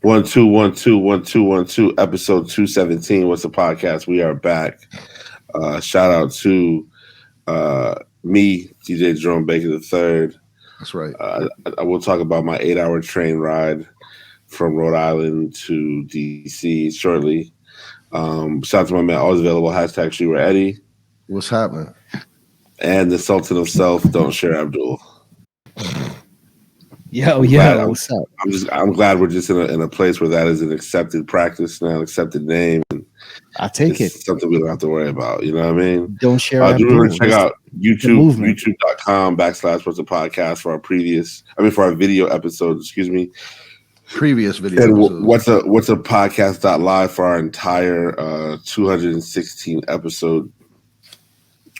1 2 1 2 1 2 1 2 episode 217. What's the podcast? We are back. Shout out to me, DJ Jerome Baker III. That's right. I will talk about my 8-hour train ride from Rhode Island to DC shortly. Shout out to my man, always available, hashtag Shooter Eddie. What's happening? And the Sultan himself, Don't Share Abdul. What's up? I'm glad we're just in a place where that is an accepted practice now, an accepted name. And I take it. Something we don't have to worry about. You know what I mean? Don't share Abdul. Check out youtube.com/What's a Podcast for our video episodes, excuse me. Previous video and episodes. What's a podcast.live for our entire 216 episode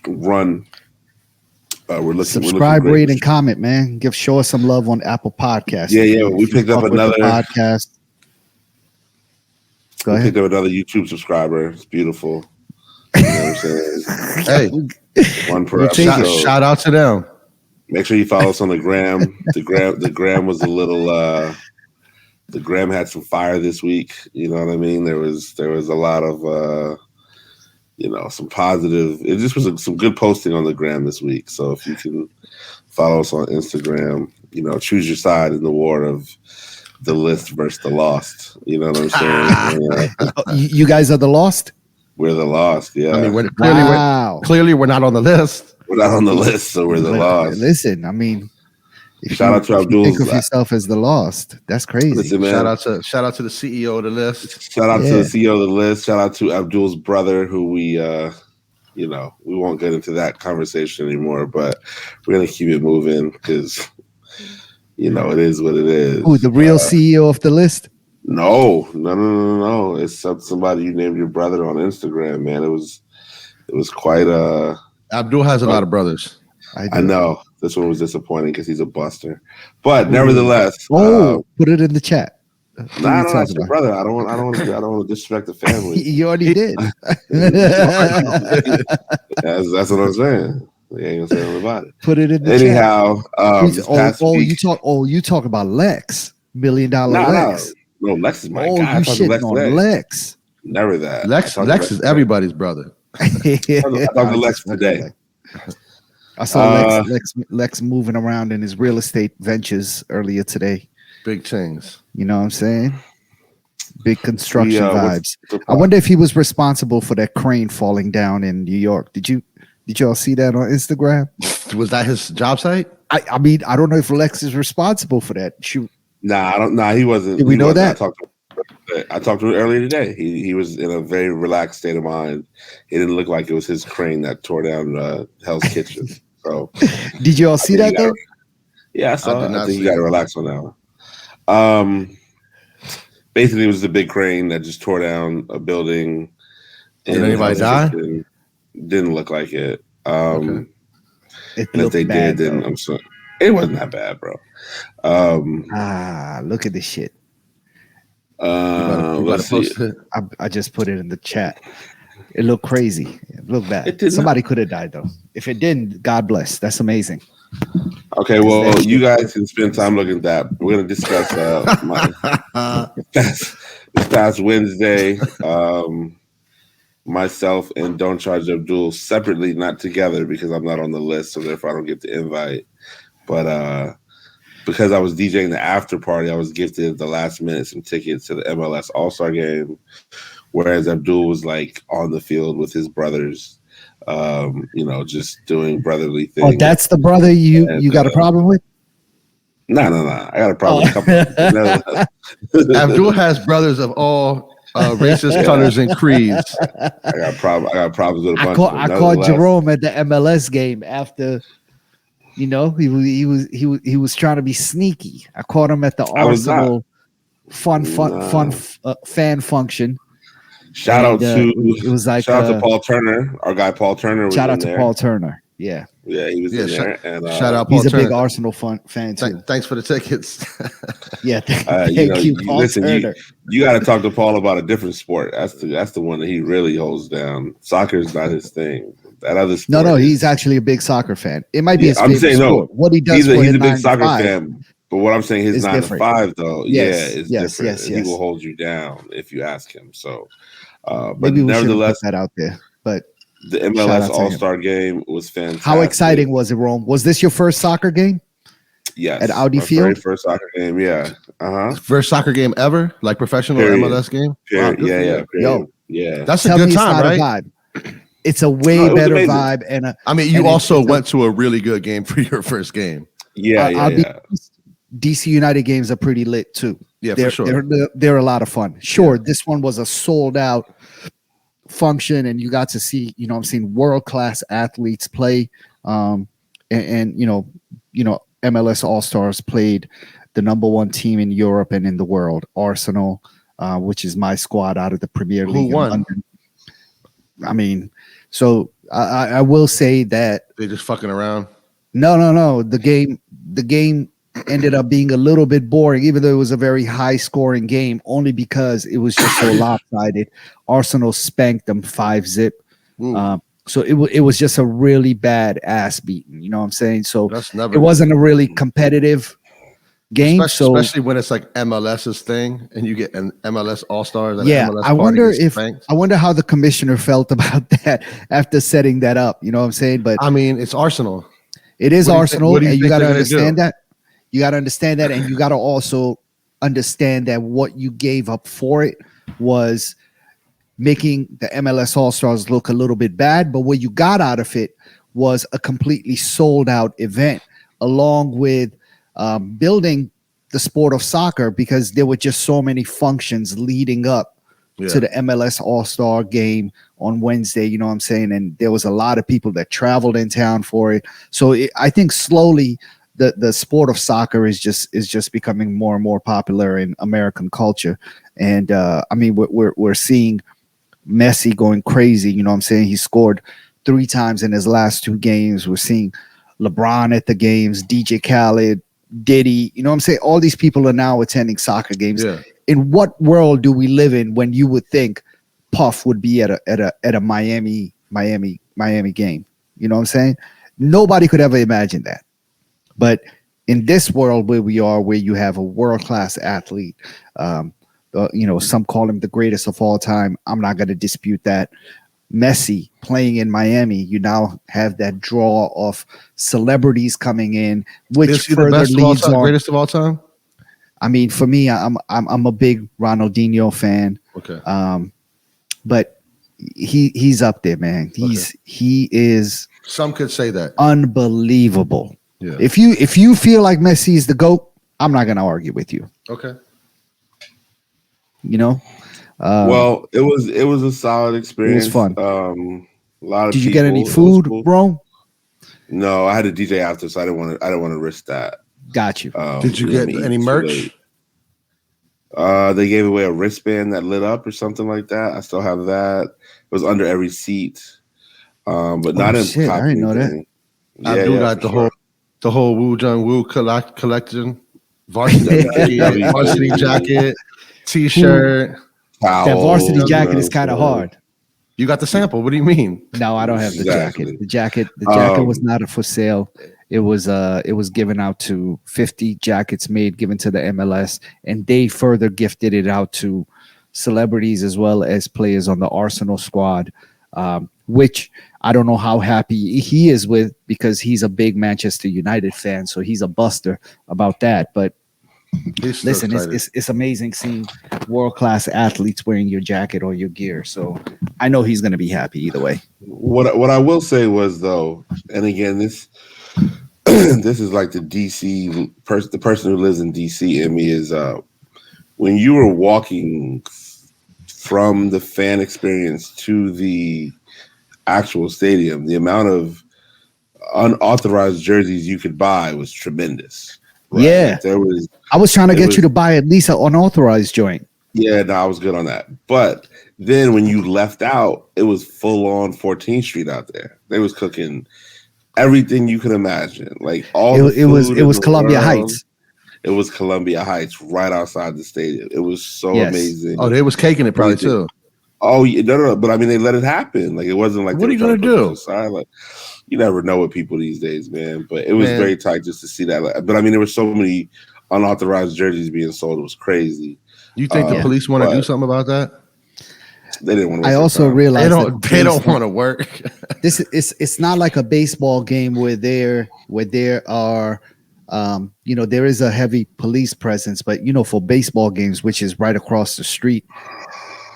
run. We're looking subscribe, rate, and comment, man. Show us some love on Apple Podcasts. Yeah. We picked up another podcast. Go ahead. Picked up another YouTube subscriber. It's beautiful. You know what I'm saying? Hey, one per episode. Shout out to them. Make sure you follow us on the gram. The gram was a little. The gram had some fire this week. You know what I mean? There was a lot of. Some positive. It just was some good posting on the gram this week. So if you can follow us on Instagram, choose your side in the war of the list versus the lost. You know what I'm saying? You guys are the lost? We're the lost, yeah. I mean, clearly we're not on the list. We're not on the list, so we're the lost. Listen, I mean, shout out to Abdul. Think of yourself as the lost. That's crazy. Listen, man. Shout out to the CEO of the list. Shout out to the CEO of the list. Shout out to Abdul's brother, who we won't get into that conversation anymore, but we're gonna keep it moving because it is what it is. Who, the real CEO of the list? No. It's somebody you named your brother on Instagram, man. It was quite Abdul has a lot of brothers. I know. This one was disappointing because he's a buster, but nevertheless, put it in the chat. No, that's your brother. I don't want to disrespect the family. You already did. That's what I'm saying. We ain't gonna say anything about it. Put it in the chat. You talk about Lex, $1 million Lex. No, Lex is my guy. You shitting on Lex. Never that. Lex is everybody's brother. I talked to Lex today. I saw Lex moving around in his real estate ventures earlier today. Big things. You know what I'm saying? Big construction vibes. I wonder if he was responsible for that crane falling down in New York. Did y'all see that on Instagram? Was that his job site? I mean, I don't know if Lex is responsible for that. He wasn't. Did we know that? I talked to him earlier today. He was in a very relaxed state of mind. It didn't look like it was his crane that tore down Hell's Kitchen. So, did you all see that though? Yeah, I saw. I think you got to relax on that one. Basically, it was the big crane that just tore down a building. Did anybody die? Didn't look like it. Okay. And if they did, then I'm sorry. It wasn't that bad, bro. Look at this shit. Let's see. I just put it in the chat. It looked crazy. It looked bad. Somebody could have died though. If it didn't, God bless. That's amazing. Okay, well, you guys can spend time looking at that. We're going to discuss this past Wednesday. Myself and Don't Charge Abdul separately, not together because I'm not on the list, so therefore I don't get the invite. But because I was DJing the after party, I was gifted at the last minute some tickets to the MLS All-Star game, whereas Abdul was like on the field with his brothers, just doing brotherly things. Oh, that's the brother you got a problem with? No. I got a problem with Abdul has brothers of all racist colors and creeds. I got problems with a bunch. I called Jerome at the MLS game after. He was trying to be sneaky. I caught him at the Arsenal fan function. Shout out to Paul Turner, our guy Paul Turner. Shout out to Paul Turner. Yeah, he was in there. And shout out Paul Turner. He's a big Arsenal fan too. Thanks for the tickets. Yeah, thank you, Paul Turner. You got to talk to Paul about a different sport. That's the one that he really holds down. Soccer is not his thing. That other sport he's actually a big soccer fan. It might be his I'm favorite saying sport. What he does, he's a big soccer fan. But what I'm saying, his It's 9 different. to 5 though, Yes, is yes, different. yes, He yes. will hold you down if you ask him. So, but Maybe we shouldn't put nevertheless, that out there, but the shout MLS out to All him. Star game was How fantastic. exciting was it, Rome? Was this your first soccer game Yes, at Audi my very Field? first soccer game. Yeah. First soccer game ever, like professional Period. MLS game. Wow, Period. good for Yeah. you. Period. Yo, Yeah. That's a tell good me it's time, not right? a vibe. It's a No, way it was better amazing. vibe, and I mean, you and also it's went to a really good game for your first game. Yeah. I'll be Yeah. DC United games are pretty lit too. Yeah, they're, for sure. They're a lot of fun. Sure, Yeah. this one was a sold out function, and you got to see, I'm seeing world class athletes play, and MLS All Stars played the number one team in Europe and in the world, Arsenal, which is my squad out of the Premier League. Who won? In London. I mean, so I will say that They just fucking around. no. The game ended up being a little bit boring, even though it was a very high scoring game, only because it was just so lopsided. Arsenal spanked them 5-0. So it was just a really bad ass beating. You know what I'm saying? So it wasn't a really competitive game. Especially when it's like MLS's thing and you get an MLS All Stars. Yeah, MLS I wonder how the commissioner felt about that after setting that up. You know what I'm saying? But I mean, it's Arsenal. It is Arsenal, and you got to understand that. You got to understand that, and you got to also understand that what you gave up for it was making the MLS All Stars look a little bit bad. But what you got out of it was a completely sold out event, along with building the sport of soccer, because there were just so many functions leading up to the MLS All Star game on Wednesday. You know what I'm saying? And there was a lot of people that traveled in town for it. So I think slowly the sport of soccer is just becoming more and more popular in American culture. And I mean, we're seeing Messi going crazy. You know what I'm saying? He scored 3 times in his last 2 games. We're seeing LeBron at the games, DJ Khaled, Diddy. You know what I'm saying? All these people are now attending soccer games. Yeah. In what world do we live in when you would think Puff would be at a Miami game? You know what I'm saying? Nobody could ever imagine that. But in this world where we are, where you have a world-class athlete, some call him the greatest of all time. I'm not going to dispute that. Messi playing in Miami, you now have that draw of celebrities coming in, which further leads on. Greatest of all time. I mean, for me, I'm a big Ronaldinho fan. Okay. But he's up there, man. He is. Some could say that. Unbelievable. Yeah. If you feel like Messi is the GOAT, I'm not gonna argue with you. Okay. You know. Well, it was a solid experience. It was fun. A lot of. Did you get any food, bro? No, I had a DJ after, so I didn't want to risk that. Got you. Did you get any merch? They gave away a wristband that lit up or something like that. I still have that. It was under every seat, but not in. Shit, I didn't know that. I do got the whole Woo Jung Woo collection, varsity jacket, T-shirt. That varsity jacket is kind of hard. You got the sample. What do you mean? No, I don't have the jacket. The jacket was not for sale. It was given out to 50 jackets given to the MLS, and they further gifted it out to celebrities as well as players on the Arsenal squad, which I don't know how happy he is with, because he's a big Manchester United fan, so he's a buster about that. But listen, it's amazing seeing world-class athletes wearing your jacket or your gear. So I know he's going to be happy either way. What I will say was, though, and again, this is like the DC person, the person who lives in DC in me, is when you were walking from the fan experience to the actual stadium, the amount of unauthorized jerseys you could buy was tremendous. Right? Yeah, Like I was trying to get you to buy at least an unauthorized joint. Yeah, no, I was good on that. But then when you left out, it was full on 14th Street out there. They was cooking everything you could imagine. Like it was Columbia Heights. It was Columbia Heights right outside the stadium. It was so amazing. Oh, they was caking it probably too. Oh, no, but I mean, they let it happen. Like, it wasn't like, what are you gonna do? Like, you never know with people these days, man. But it was very tight just to see that. But I mean, there were so many unauthorized jerseys being sold was crazy. You think the police want to do something about that? They didn't want to. I also time. realized they don't want to work. This is it's not like a baseball game where there are there is a heavy police presence, but for baseball games, which is right across the street,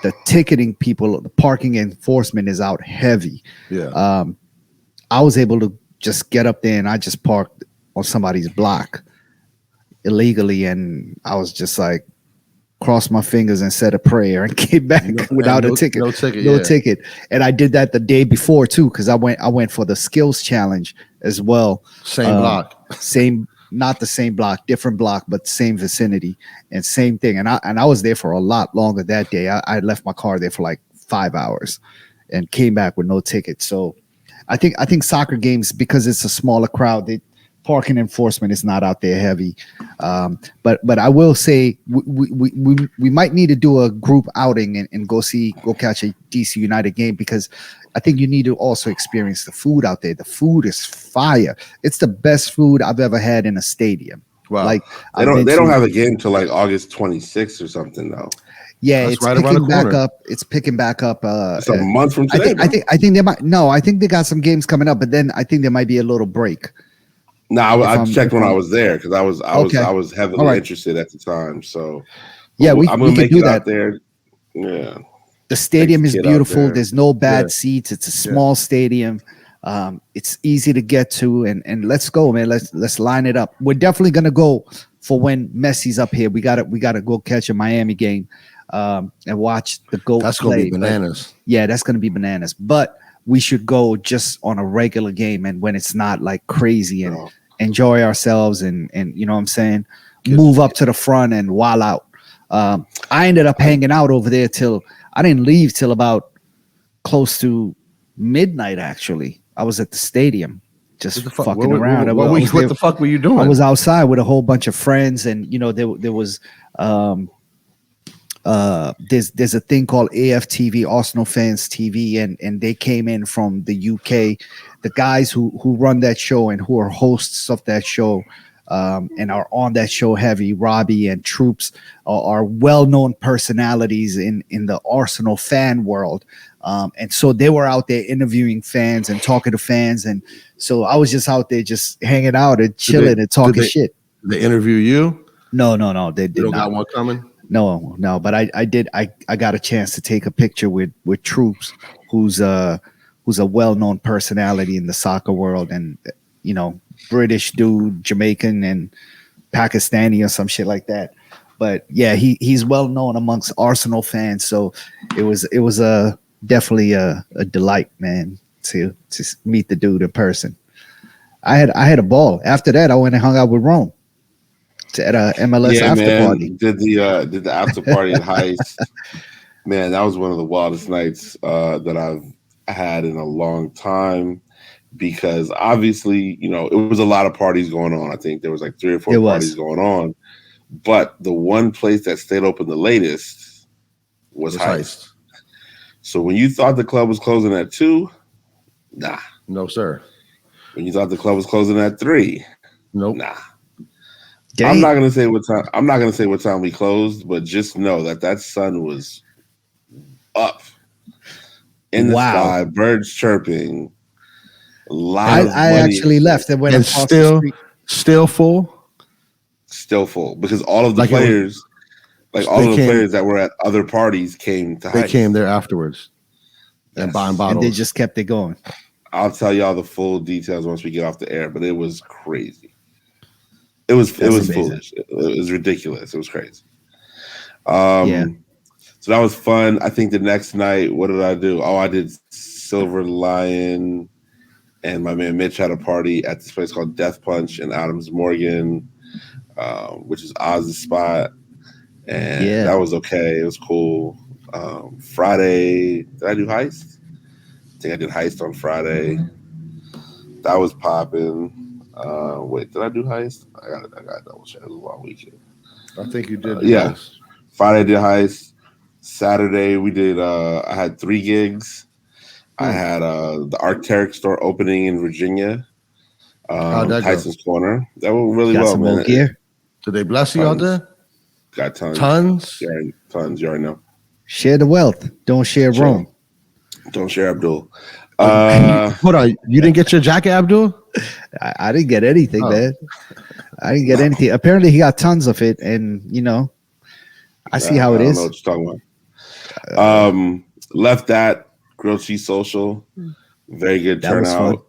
the ticketing people, the parking enforcement is out heavy. Yeah. I was able to just get up there and I just parked on somebody's block illegally, and I was just like, crossed my fingers and said a prayer and came back without a ticket. No ticket. And I did that the day before too, because I went for the skills challenge as well. Same block. Not the same block, different block, but same vicinity and same thing. And I was there for a lot longer that day. I left my car there for like 5 hours and came back with no ticket. So I think soccer games, because it's a smaller crowd, parking enforcement is not out there heavy. But I will say we might need to do a group outing and go catch a DC United game, because I think you need to also experience the food out there. The food is fire. It's the best food I've ever had in a stadium. Wow. Like they don't have a game till like August 26th or something though. Yeah, it's right picking back up. It's picking back up. It's a month from today. I think they might. No, I think they got some games coming up, but then I think there might be a little break. No, I checked when I was there, because I was heavily interested at the time. So yeah, we can do that there. Yeah, the stadium is beautiful. There's no bad seats. It's a small stadium. It's easy to get to, and let's go, man. Let's line it up. We're definitely gonna go for when Messi's up here. We gotta go catch a Miami game and watch the GOAT. That's gonna be bananas. Yeah, that's gonna be bananas. But we should go just on a regular game, and when it's not like crazy, and enjoy ourselves, and you know what I'm saying, move up to the front and wild out. I ended up hanging out over there till I didn't leave till about close to midnight. Actually, I was at the stadium just fucking around. What the fuck were you doing? I was outside with a whole bunch of friends, and there was there's a thing called AFTV, Arsenal Fans TV, and they came in from the UK. The guys who run that show and who are hosts of that show and are on that show heavy, Robbie and Troops, are well-known personalities in the Arsenal fan world. And so they were out there interviewing fans and talking to fans. And so I was just out there just hanging out and chilling and talking shit. Did they interview you? No. They did not. Got one coming? No. But I did. I got a chance to take a picture with Troops, who's a well-known personality in the soccer world, and British dude, Jamaican and Pakistani or some shit like that. But yeah, he's well known amongst Arsenal fans. So it was definitely a delight, man, to meet the dude in person. I had a ball. After that, I went and hung out with Rome at a MLS after party. Did the after party at Heist. Man, that was one of the wildest nights that I've had in a long time, because obviously, it was a lot of parties going on. I think there was like 3 or 4 parties going on, but the one place that stayed open the latest was Heist. So when you thought the club was closing at 2, nah. No, sir. When you thought the club was closing at 3, nope. Nah. Dang. I'm not gonna say what time we closed, but just know that sun was up in the sky, birds chirping. I actually left and went across the street. Still full, because all of the players, players that were at other parties came to. They came there afterwards and buying bottles. And they just kept it going. I'll tell y'all the full details once we get off the air, but it was crazy. It was foolish. It was ridiculous. It was crazy. So that was fun. I think the next night, what did I do? Oh, I did Silver Lion, and my man Mitch had a party at this place called Death Punch in Adams Morgan, which is Oz's spot. And that was okay. It was cool. Friday, did I do Heist? I think I did Heist on Friday. That was popping. Wait, did I do Heist? I got double check. It was a long weekend. I think you did. Heist. Friday did Heist. Saturday we did. I had 3 gigs. I had the Arc'teryx store opening in Virginia. Tyson's Corner. That went really well, man. Gear? Did they bless you out there? Got tons. Tons? Tons. You already know. Share the wealth. Don't share Rome. Don't share Abdul. Hold on. You didn't get your jacket, Abdul? I didn't get anything, man. I didn't get anything. Apparently, he got tons of it, and I see how it is. I don't know what you're talking about. Left that grilled cheese social. Very good turnout.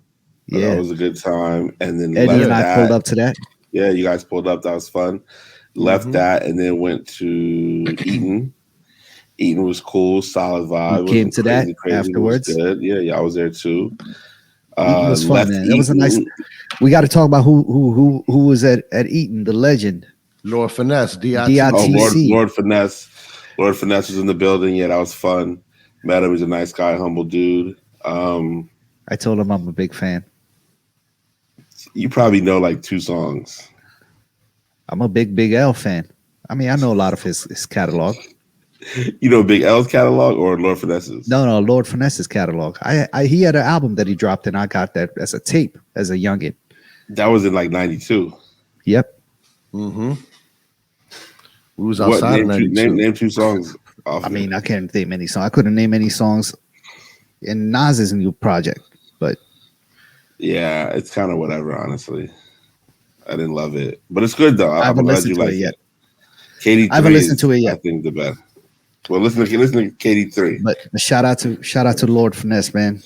Yeah, that was a good time. And then Eddie and I pulled up to that. Yeah, you guys pulled up. That was fun. Left that and then went to Eaton. Eaton was cool, solid vibe. You came to that afterwards. It was good. Yeah, I was there too. Eaton was fun, man. That was a nice. We got to talk about who was at Eaton, the legend. Lord Finesse, DITC. Lord Finesse. Lord Finesse was in the building. Yeah, that was fun. Met him. He's a nice guy, humble dude. I told him I'm a big fan. You probably know like 2 songs. I'm a Big L fan. I mean, I know a lot of his catalog. You know Big L's catalog or Lord Finesse's? No, Lord Finesse's catalog. He had an album that he dropped, and I got that as a tape as a youngin. That was in like 92. Yep. Mm-hmm. We was outside in 92. Name 2 songs. I mean, I can't name any songs. I couldn't name any songs in Nas's new project, but yeah, it's kind of whatever. Honestly, I didn't love it, but it's good though. I haven't listened to it yet. KD3 I haven't listened to it yet. I think the best. Well, listen to KD3. But shout out to Lord Finesse, man.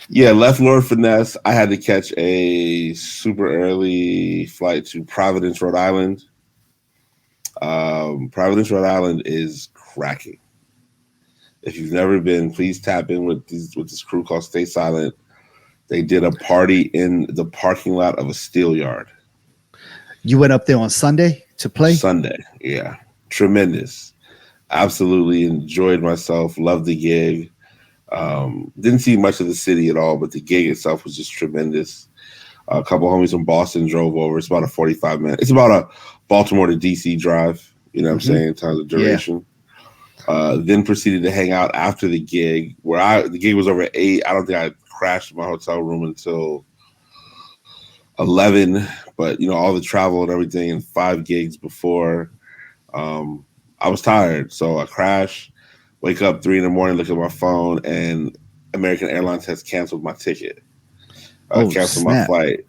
Yeah, left Lord Finesse. I had to catch a super early flight to Providence, Rhode Island. Providence, Rhode Island is cracking. If you've never been, please tap in with this crew called Stay Silent. They did a party in the parking lot of a steel yard. You went up there on Sunday to play? Sunday, yeah. Tremendous. Absolutely enjoyed myself. Loved the gig. Didn't see much of the city at all, but the gig itself was just tremendous. A couple homies from Boston drove over. It's about a 45-minute. It's about a Baltimore to DC drive. You know what I'm saying? In terms of duration. Yeah. Then proceeded to hang out after the gig, the gig was over at 8. I don't think I crashed in my hotel room until 11. But all the travel and everything, and 5 gigs before. I was tired, so I crashed. Wake up 3 a.m, look at my phone, and American Airlines has canceled my ticket. Canceled my flight.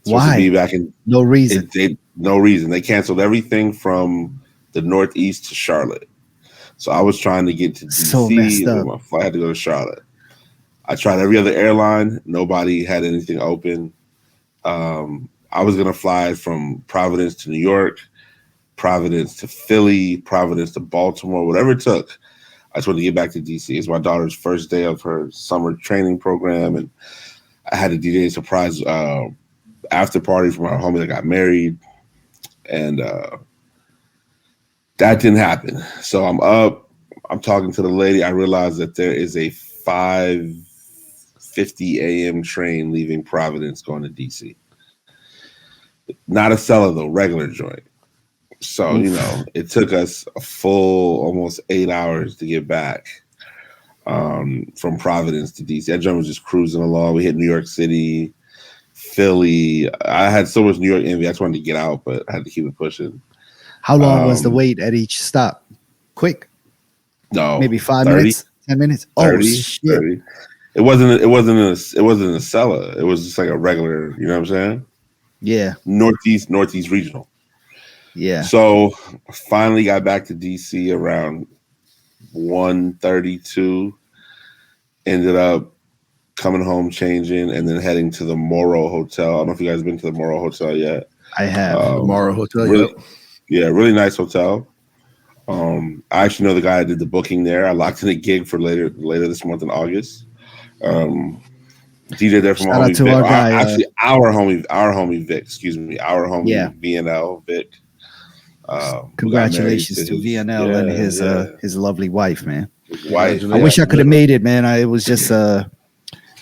Why? To be back in no reason. No reason. They canceled everything from the Northeast to Charlotte. So I was trying to get to DC. So messed up. My flight had to go to Charlotte. I tried every other airline. Nobody had anything open. I was gonna fly from Providence to New York, Providence to Philly, Providence to Baltimore, whatever it took. I just wanted to get back to DC. It's my daughter's first day of her summer training program, and I had a DJ surprise after party for my homie that got married, and that didn't happen. So I'm up. I'm talking to the lady. I realized that there is a 5:50 a.m. train leaving Providence going to DC. Not a cellar though, regular joint. So, it took us a full almost 8 hours to get back from Providence to DC. That joint was just cruising along. We hit New York City, Philly. I had so much New York envy. I just wanted to get out, but I had to keep it pushing. How long was the wait at each stop? Quick? No. Maybe 5 30, minutes, 10 minutes? 30, oh, shit. 30. It wasn't a cellar. It was just like a regular, you know what I'm saying? Yeah. Northeast regional. Yeah. So finally got back to DC around 1:32. Ended up coming home, changing, and then heading to the Morrow Hotel. I don't know if you guys have been to the Morrow Hotel yet. I have. The Morrow Hotel, really, yeah, really nice hotel. I actually know the guy that did the booking there. I locked in a gig for later this month in August. DJ there from Shout out to Vic. our guy. Our homie Vic. Excuse me, our homie VNL Vic. Congratulations to VNL and his lovely wife, man. His wife. I wish I could have made it, man. It was just a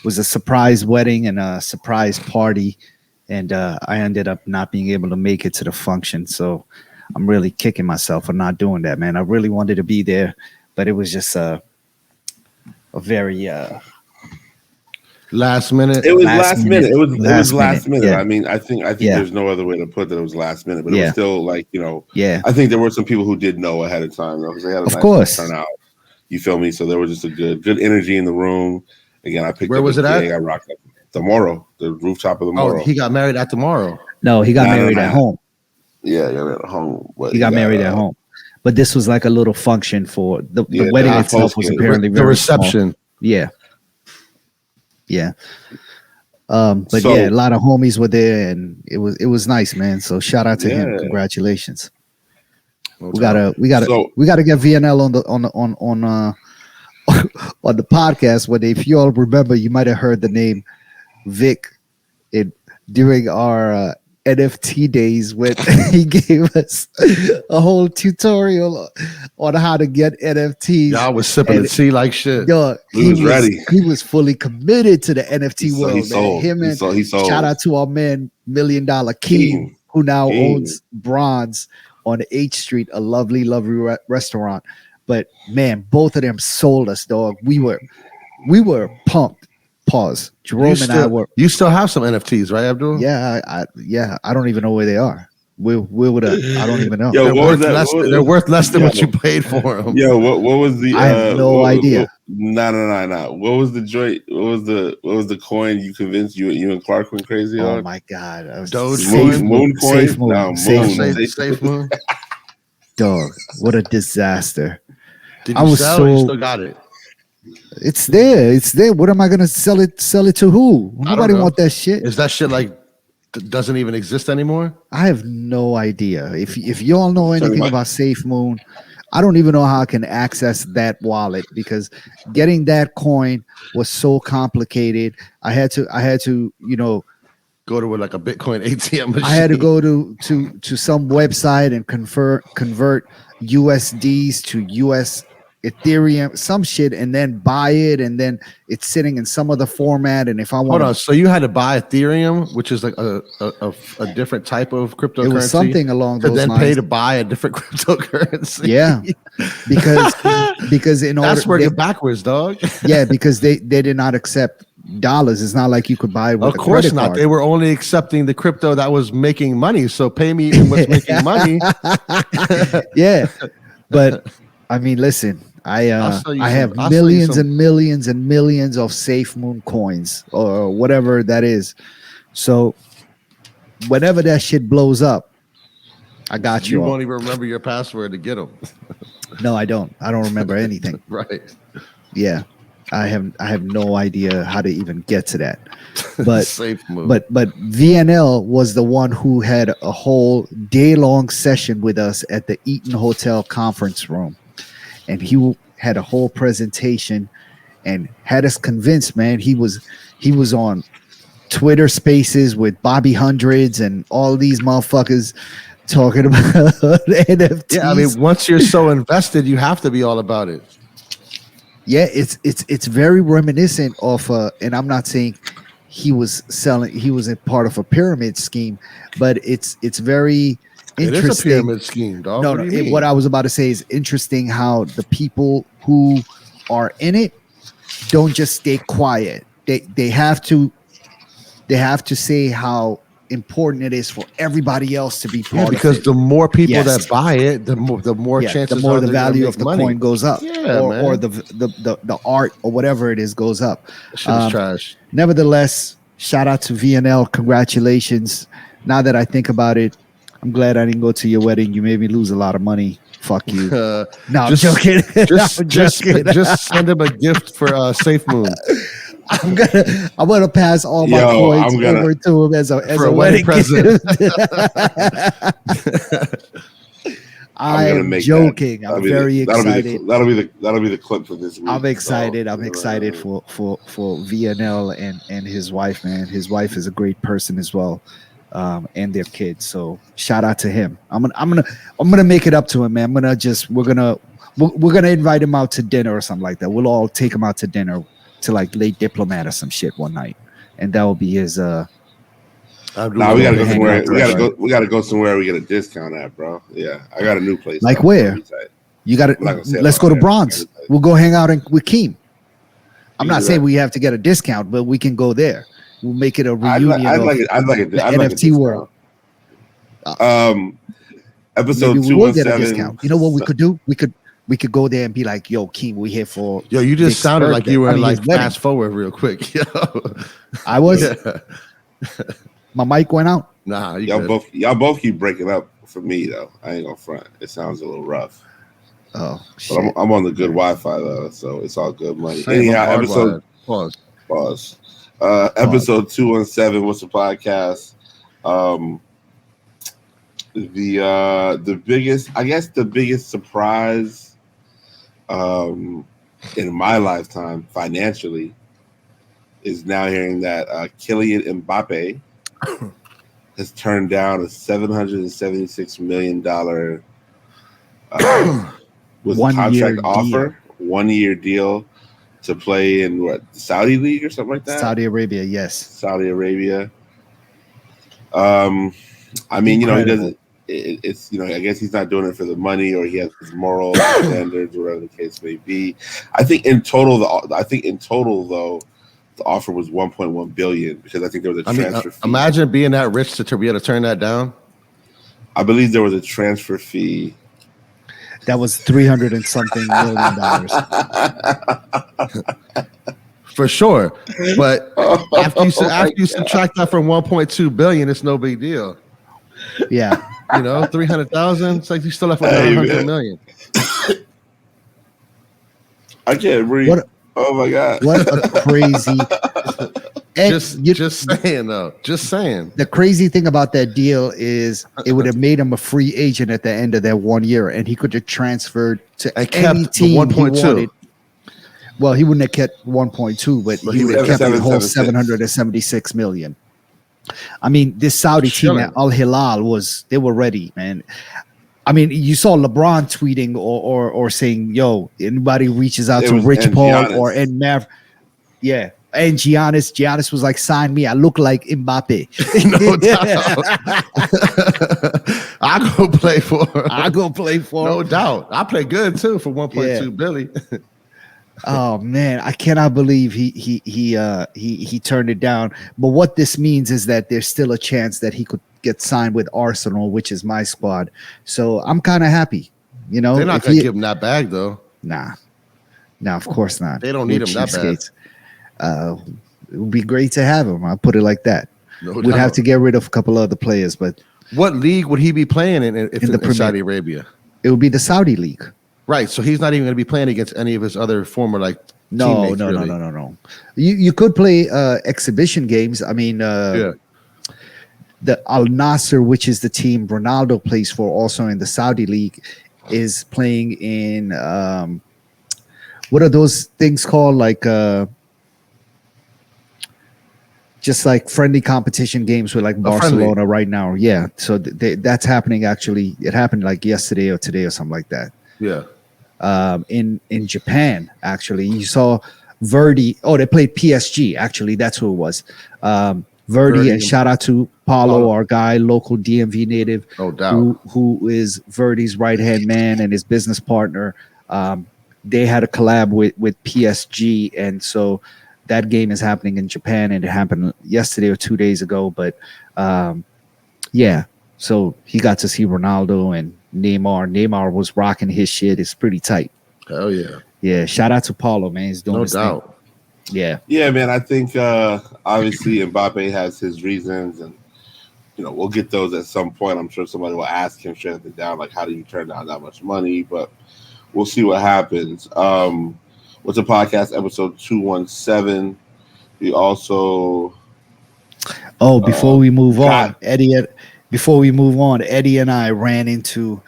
surprise wedding and a surprise party, and I ended up not being able to make it to the function. So I'm really kicking myself for not doing that, man. I really wanted to be there, but it was just a very Last minute. It was last minute. It was last minute. Yeah. I mean, I think there's no other way to put that. It was last minute, but it was still like, Yeah. I think there were some people who did know ahead of time, because they had a nice turnout. You feel me? So there was just a good energy in the room. Again, I picked. Where up was it at? I rocked up the Morrow, the rooftop of the Morrow. Oh, he got married at the Morrow. No, he got married at home. Yeah, he got married at home. He got married at home. But this was like a little function for the wedding itself was apparently very the reception. Small. Yeah. Yeah. But a lot of homies were there, and it was nice, man. So shout out to him. Congratulations. We gotta get VNL on the podcast. When if you all remember, you might have heard the name Vic during our NFT days when he gave us a whole tutorial on how to get NFTs. Y'all was sipping the tea like shit. Yo, he was ready. He was fully committed to the NFT world. He sold. He sold. Shout out to our man $1 Million King, who now owns Bronze on 8th Street, a lovely restaurant. But man, both of them sold us, dog. We were pumped. Pause. Jerome and I were. You still have some NFTs, right, Abdul? Yeah, I don't even know where they are. Where would I don't even know. Yo, they're worth less than what you paid for them. Yo, what was the? I have no idea. No. What was the joint? What was the coin you convinced you and Clark went crazy on? Oh my god! Moon coin. Safe Moon. No, Safe Moon. Dog, what a disaster! Did you sell it? You still got it? It's there. What am I gonna sell it to? Who? Nobody want that shit. Is that shit like doesn't even exist anymore? I have no idea. If y'all know anything about Safe Moon, I don't even know how I can access that wallet, because getting that coin was so complicated. I had to go to like a Bitcoin ATM machine. I had to go to some website and convert USDs to US Ethereum, some shit, and then buy it, and then it's sitting in some other format. And if I want, hold on, so you had to buy Ethereum, which is like a different type of cryptocurrency. It was something along those lines. Then pay to buy a different cryptocurrency. Yeah, because in order that's working backwards, dog. Yeah, because they did not accept dollars. It's not like you could buy it with of course credit not. card. They were only accepting the crypto that was making money. So pay me in what's making money. Yeah, but I mean, listen. I have millions and millions and millions of Safe Moon coins or whatever that is. So whenever that shit blows up, I got you. You won't even remember your password to get them. No, I don't. I don't remember anything. Right. Yeah. I have no idea how to even get to that. But Safe Moon. But VNL was the one who had a whole day-long session with us at the Eaton Hotel conference room. And he had a whole presentation and had us convinced, man. He was on Twitter Spaces with Bobby Hundreds and all these motherfuckers talking about NFTs. Yeah, I mean, once you're so invested, you have to be all about it. Yeah, it's very reminiscent of and I'm not saying he was a part of a pyramid scheme, but it's very interesting. It is a pyramid scheme, dog. No, what I was about to say is interesting how the people who are in it don't just stay quiet. They have to say how important it is for everybody else to be part of it. Because the more people that buy it, the more chances the more the value of the coin goes up. Yeah, or the art or whatever it is goes up. That shit is trash. Nevertheless, shout out to VNL. Congratulations. Now that I think about it, I'm glad I didn't go to your wedding. You made me lose a lot of money. Fuck you. No, I'm joking. Just send him a gift for Safe Moon. I'm gonna pass all my coins over to him as a wedding present. I'm joking. I'm very excited. That'll be the clip for this week. I'm excited. I'm excited for VNL and his wife, man. His wife is a great person as well. And their kids. So shout out to him. I'm gonna make it up to him, man. We're gonna invite him out to dinner or something like that. We'll all take him out to dinner to like Late Diplomat or some shit one night, and that will be his. We gotta go somewhere. We gotta go somewhere we get a discount at, bro. Yeah, I got a new place. Like where? You got to. Let's go to Bronze. We'll go hang out with Keem. I'm not saying we have to get a discount, but we can go there. We'll make it a reunion. I'd like the NFT world. Episode maybe 217. We will get a discount. You know what we could do? We could go there and be like, "Yo, Keem, we here for." Yo, you just sounded like you were like fast wedding. forward real quick. Yo. I was. Yeah. My mic went out. Nah, y'all both keep breaking up for me though. I ain't gonna front. It sounds a little rough. Oh, shit. But I'm on the good Wi-Fi though, so it's all good money. Same. Anyhow, episode pause. Episode 217. What's the podcast? The biggest surprise in my lifetime financially is now hearing that Kylian Mbappe has turned down a $776 million was a contract offer, 1 year deal to play in what, Saudi League or something like that? Saudi Arabia, yes. Saudi Arabia. I mean, you know, he doesn't. It's, you know, I guess he's not doing it for the money, or he has his moral standards, whatever the case may be. I think in total, though, the offer was 1.1 billion because I think there was a transfer fee. Imagine being that rich to be able to turn that down. I believe there was a transfer fee. That was $300 and something million. For sure, but after you subtract that from 1.2 billion, it's no big deal. Yeah, you know, 300,000. It's like you still left with 900 million. I can't breathe. Oh my god! What a crazy. Just saying though. Just saying. The crazy thing about that deal is it would have made him a free agent at the end of that 1 year, and he could have transferred to any team 1.2. Well, he wouldn't have kept 1.2, but he would have kept the whole 776 million. I mean, this Saudi team at Al Hilal they were ready, man. I mean, you saw LeBron tweeting or saying, "Yo, anybody reaches out to Rich Paul or Mav." Yeah. And Giannis was like, "Sign me. I look like Mbappe." No doubt. I go play for. No doubt. I play good too for 1.2 billion. Oh man, I cannot believe he turned it down. But what this means is that there's still a chance that he could get signed with Arsenal, which is my squad. So I'm kind of happy. You know, they're not gonna give him that bag though. Nah, of course not. They don't need him that bad. It would be great to have him. I'll put it like that. We'd have to get rid of a couple other players, but what league would he be playing in Saudi Arabia? It would be the Saudi league. Right, so he's not even going to be playing against any of his other former teammates. No. You could play exhibition games. I mean, the Al Nasser, which is the team Ronaldo plays for, also in the Saudi league, is playing in what are those things called? Like just like friendly competition games with like Barcelona right now. Yeah, so that's happening. Actually, it happened like yesterday or today or something like that. Yeah. In Japan, actually, you saw Verdi. Oh, they played PSG. Actually, that's who it was. Verdi, and shout out to Paulo, our guy, local DMV native, no doubt, who is Verdi's right hand man and his business partner. They had a collab with PSG, and so that game is happening in Japan, and it happened yesterday or 2 days ago. But yeah, so he got to see Ronaldo and Neymar was rocking his shit. It's pretty tight. Hell yeah. Yeah. Shout out to Paulo, man. He's doing his doubt. Thing. Yeah. Yeah, man. I think obviously Mbappe has his reasons, and you know, we'll get those at some point. I'm sure somebody will ask him straight down, like, how do you turn down that much money? But we'll see what happens. What's a podcast episode 217? We also before we move on, Eddie and I ran into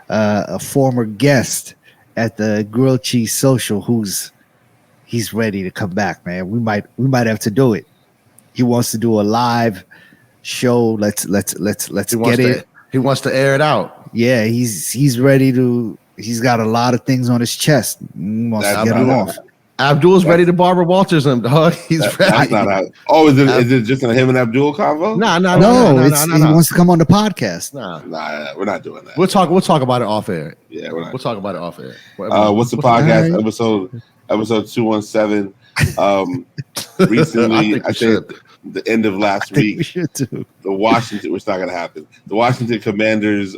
a former guest at the Grilled Cheese Social he's ready to come back, man. We might have to do it. He wants to do a live show. Let's get it. He wants to air it out. Yeah, he's ready to. He's got a lot of things on his chest. He wants to get them off. Abdul's ready to Barbara Walters him, dog. He's ready. That's not how. Oh, is it just him and Abdul convo? No. He wants to come on the podcast. Nah, we're not doing that. We'll talk about it off air. Yeah, we'll talk about it off air. What's the podcast episode 217? Recently, I think the end of last We week, should too. the Washington, which is not going to happen. The Washington Commanders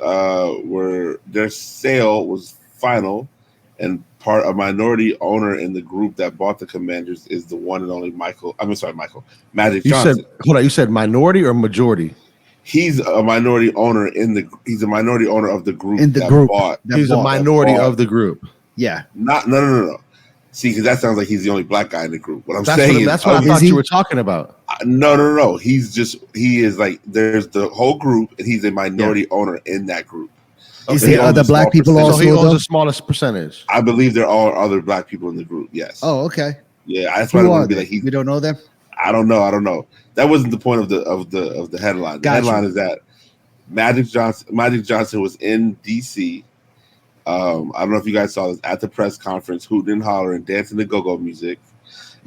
their sale was final, and a minority owner in the group that bought the Commanders is the one and only Magic Johnson. You said minority or majority? He's a minority owner he's a minority owner of the group He's a minority of the group. Yeah. No. See, because that sounds like he's the only black guy in the group. What I'm that's saying that's what I thought you were talking about. No. He is like, there's the whole group, and he's a minority owner in that group. Is there other black people also? So he owns the smallest percentage. I believe there are other black people in the group. Yes. Oh, okay. Yeah, that's why I want to be like, we don't know them. I don't know. That wasn't the point of the headline. The headline is that Magic Johnson was in DC. I don't know if you guys saw this at the press conference, hooting and hollering, dancing to go-go music,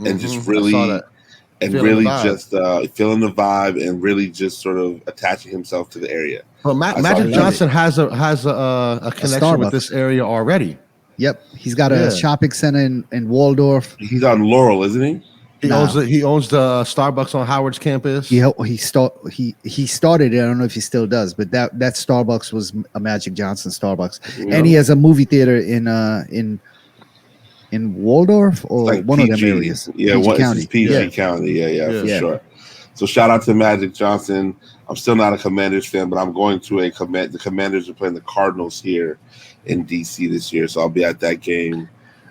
and just really just feeling the vibe and really just sort of attaching himself to the area. Well, Magic Johnson has a connection with this area already. Yep, he's got a shopping center in Waldorf. He's on Laurel, isn't he? He owns the Starbucks on Howard's campus. He started it. I don't know if he still does, but that Starbucks was a Magic Johnson Starbucks, and he has a movie theater in Waldorf or like one of them areas. Yeah, PG County. Yeah, for sure. So shout out to Magic Johnson. I'm still not a Commanders fan, but I'm going to the Commanders are playing the Cardinals here in DC this year, so I'll be at that game.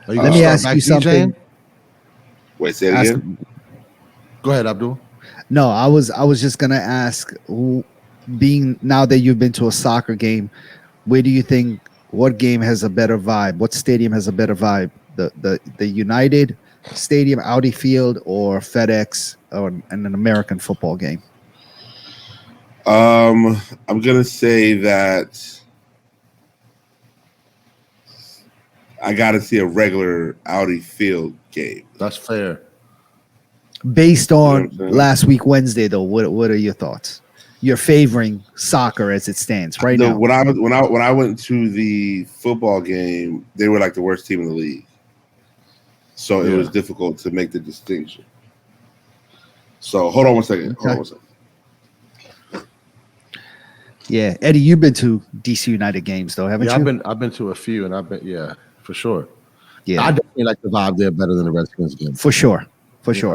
Let me ask you something. Wait, say it again. Go ahead, Abdul. No, I was just gonna ask, being now that you've been to a soccer game, where do you think what game has a better vibe? What stadium has a better vibe? The United Stadium, Audi Field, or FedEx, or an American football game? I'm gonna say that I got to see a regular Audi Field game. That's fair. Based on last week Wednesday, though, what are your thoughts? You're favoring soccer as it stands right now. When I went to the football game, they were like the worst team in the league, so it was difficult to make the distinction. So hold on one second. Yeah, Eddie, you've been to DC United games though, haven't you? I've been to a few, and for sure. Yeah, I definitely like the vibe there better than the Redskins game. For sure.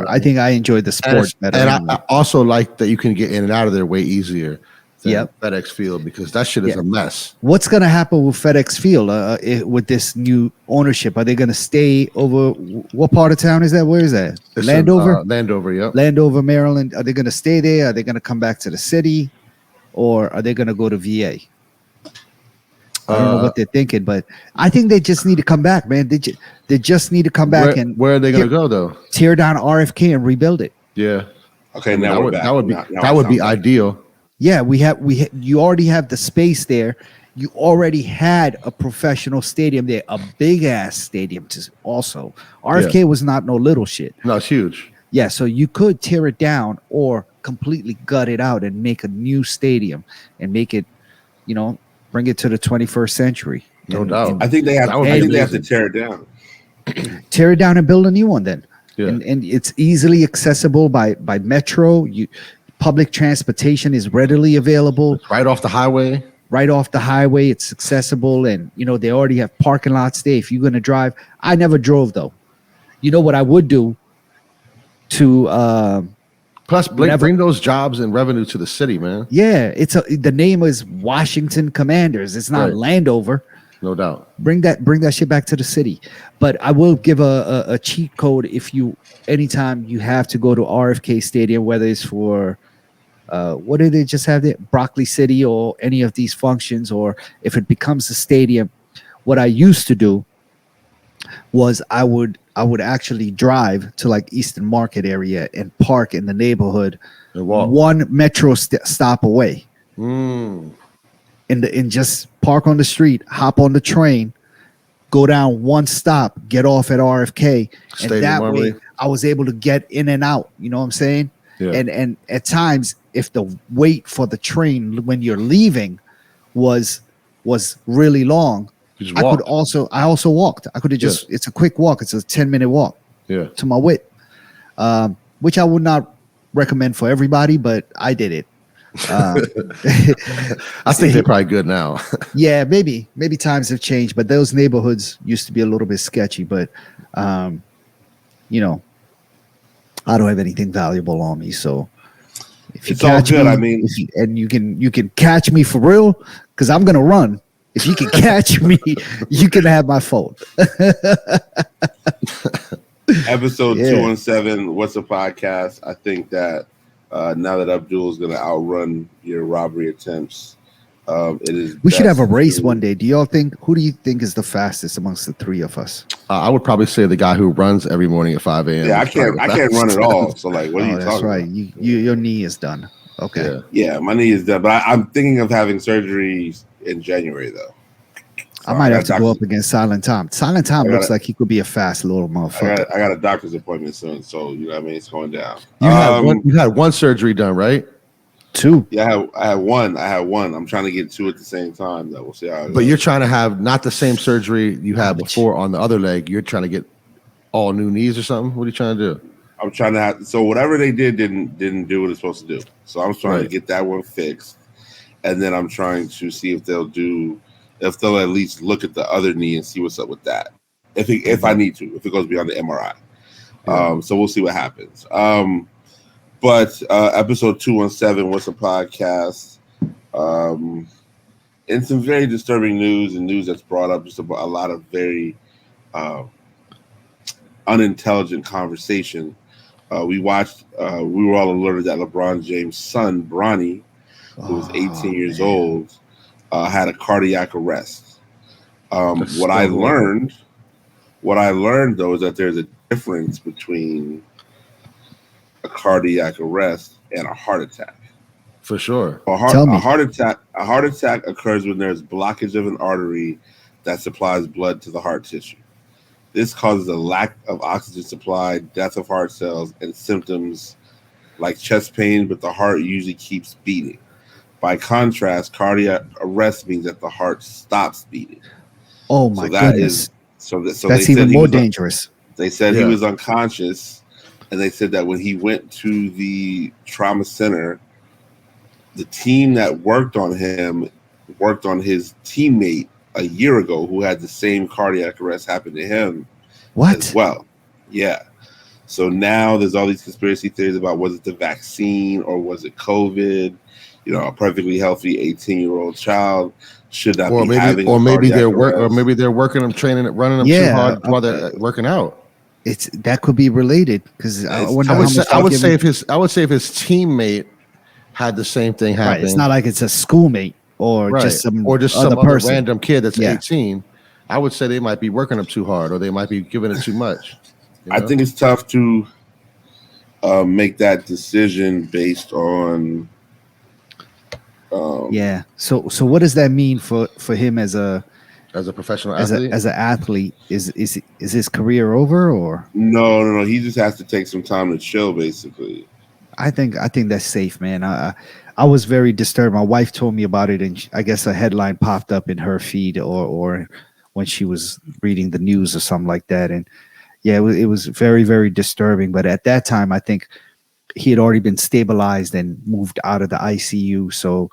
I think I enjoyed the sport better. And I also like that you can get in and out of there way easier than FedEx Field, because that shit is a mess. What's going to happen with FedEx Field with this new ownership? Are they going to stay over? What part of town is that? Where is that? Landover? Landover, yep. Landover, Maryland. Are they going to stay there? Are they going to come back to the city? Or are they going to go to VA? I don't know what they're thinking, but I think they just need to come back, man. They just need to come back. Where are they going to go, though? Tear down RFK and rebuild it. Yeah. Okay, now we're back. That would be ideal. Yeah, you already have the space there. You already had a professional stadium there, a big ass stadium. Also, RFK was not no little shit. No, it's huge. Yeah, so you could tear it down or completely gut it out and make a new stadium and make it, bring it to the 21st century. No doubt. I think they have to tear it down. Tear it down and build a new one then. Yeah. And it's easily accessible by metro. Public transportation is readily available. It's right off the highway. It's accessible, and they already have parking lots there. If you're going to drive, I never drove though. You know what I would do to plus bring those jobs and revenue to the city, man. Yeah, the name is Washington Commanders. It's not Landover. No doubt. Bring that shit back to the city. But I will give a cheat code anytime you have to go to RFK Stadium, whether it's for what did they just have there? Broccoli City or any of these functions, or if it becomes a stadium. What I used to do was I would actually drive to like Eastern Market area and park in the neighborhood one metro stop away. And just park on the street, hop on the train, go down one stop, get off at RFK. And that way I was able to get in and out. You know what I'm saying? Yeah. And at times, if the wait for the train when you're leaving was really long, I also walked. I could have it's a quick walk. It's a 10-minute walk to my whip. which I would not recommend for everybody, but I did it. I think they're probably good now. Yeah, maybe times have changed, but those neighborhoods used to be a little bit sketchy. But you know, I don't have anything valuable on me, so if you It's all catch good. me, I mean, and you can catch me for real, because I'm gonna run. If you can catch me, you can have my phone. episode Yeah. 217, What's a Podcast? I think that now that Abdul is going to outrun your robbery attempts, it is. We should have a best race to- one day. Who do you think is the fastest amongst the three of us? I would probably say the guy who runs every morning at 5 a.m. Yeah, I is probably can't the run at fastest. all. So like, what are you That's talking right. about? Your knee is done. Okay. Yeah. Yeah, my knee is done, but I'm thinking of having surgery in January though. I might have got to go doctor's- up against Silent Tom. Silent Tom I looks gotta- like he could be a fast little motherfucker. I got a doctor's appointment soon, so you know what I mean. It's going down. You had one surgery done, right? Two. Yeah, I had one. I'm trying to get two at the same time. Though we'll see how. It But goes. you're trying to have not the same surgery you had before on the other leg. You're trying to get all new knees or something. What are you trying to do? I'm trying to have. So whatever they didn't do what it's supposed to do. So I'm trying to Right. get that one fixed, and then I'm trying to see if they'll at least look at the other knee and see what's up with that. If I need to, if it goes beyond the MRI. Yeah. So we'll see what happens. But episode 217, What's a Podcast? In some very disturbing news and news that's brought up just about a lot of very unintelligent conversation. We were all alerted that LeBron James' son, Bronny, who was 18 years old, had a cardiac arrest. What I learned though is that there's a difference between a cardiac arrest and a heart attack. For sure. A heart attack occurs when there's blockage of an artery that supplies blood to the heart tissue. This causes a lack of oxygen supply, death of heart cells, and symptoms like chest pain, but the heart usually keeps beating. By contrast, cardiac arrest means that the heart stops beating. Oh my goodness. That's even more dangerous. They said he was unconscious, and they said that when he went to the trauma center, the team that worked on him worked on his teammate a year ago who had the same cardiac arrest happen to him as well. Yeah. So now there's all these conspiracy theories about was it the vaccine or was it COVID? You know, a perfectly healthy 18-year-old child should not be having. Or maybe they're working them, training it, running them too hard while they're working out. That could be related because I wonder I would say if his teammate had the same thing happen. Right, it's not like it's a schoolmate or just some other random kid that's 18. I would say they might be working them too hard or they might be giving it too much. You know? I think it's tough to make that decision based on. So what does that mean for him as a professional athlete? As an athlete? Is his career over or no? He just has to take some time to chill, basically. I think that's safe, man. I was very disturbed. My wife told me about it, and I guess a headline popped up in her feed or when she was reading the news or something like that. And yeah, it was very, very disturbing. But at that time, I think he had already been stabilized and moved out of the ICU. So,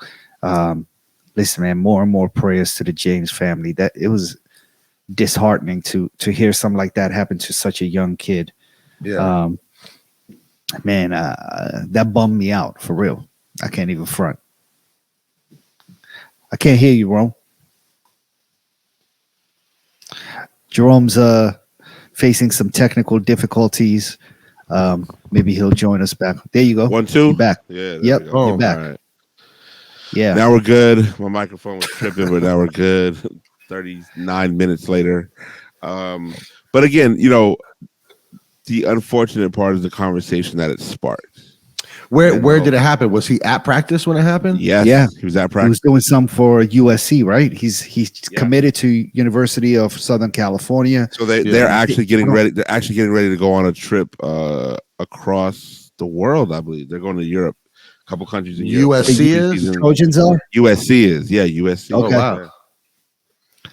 listen, man, more and more prayers to the James family. That it was disheartening to hear something like that happen to such a young kid. Yeah. Man, that bummed me out for real. I can't even front. I can't hear you, Rome. Jerome's facing some technical difficulties. Maybe he'll join us back. There you go. 1, 2. You're back. Yeah. Yep. You're back. All right. Yeah. Now we're good. My microphone was tripping, but now we're good. 39 minutes later. But again, you know, the unfortunate part is the conversation that it sparked. Where did it happen? Was he at practice when it happened? Yes. Yeah. He was at practice. He was doing some for USC, right? He's committed to University of Southern California. So they're actually getting ready. They're actually getting ready to go on a trip across the world. I believe they're going to Europe, a couple countries in Europe. USC is Trojans are. USC is USC. Okay. Oh, wow.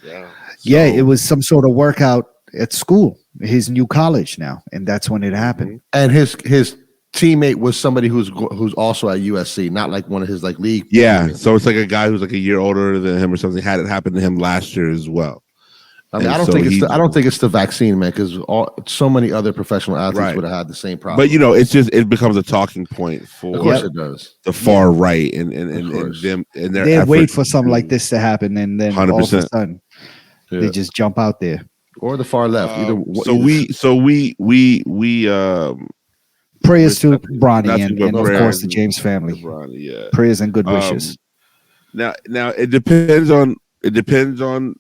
Yeah. Yeah, it was some sort of workout at school. his new college now, and that's when it happened. And his teammate was somebody who's also at USC, not like one of his like league. Yeah, teammates. so it's like a guy who's like a year older than him or something. Had it happen to him last year as well. I mean, I don't think it's the vaccine, man, because so many other professional athletes would have had the same problem. But it becomes a talking point for of course it does. The far right and them and their they wait for something like this to happen, and then 100%. all of a sudden they just jump out there. Or the far left. Prayers to Bronny and of course the James family. Bronny, prayers and good wishes. Now it depends on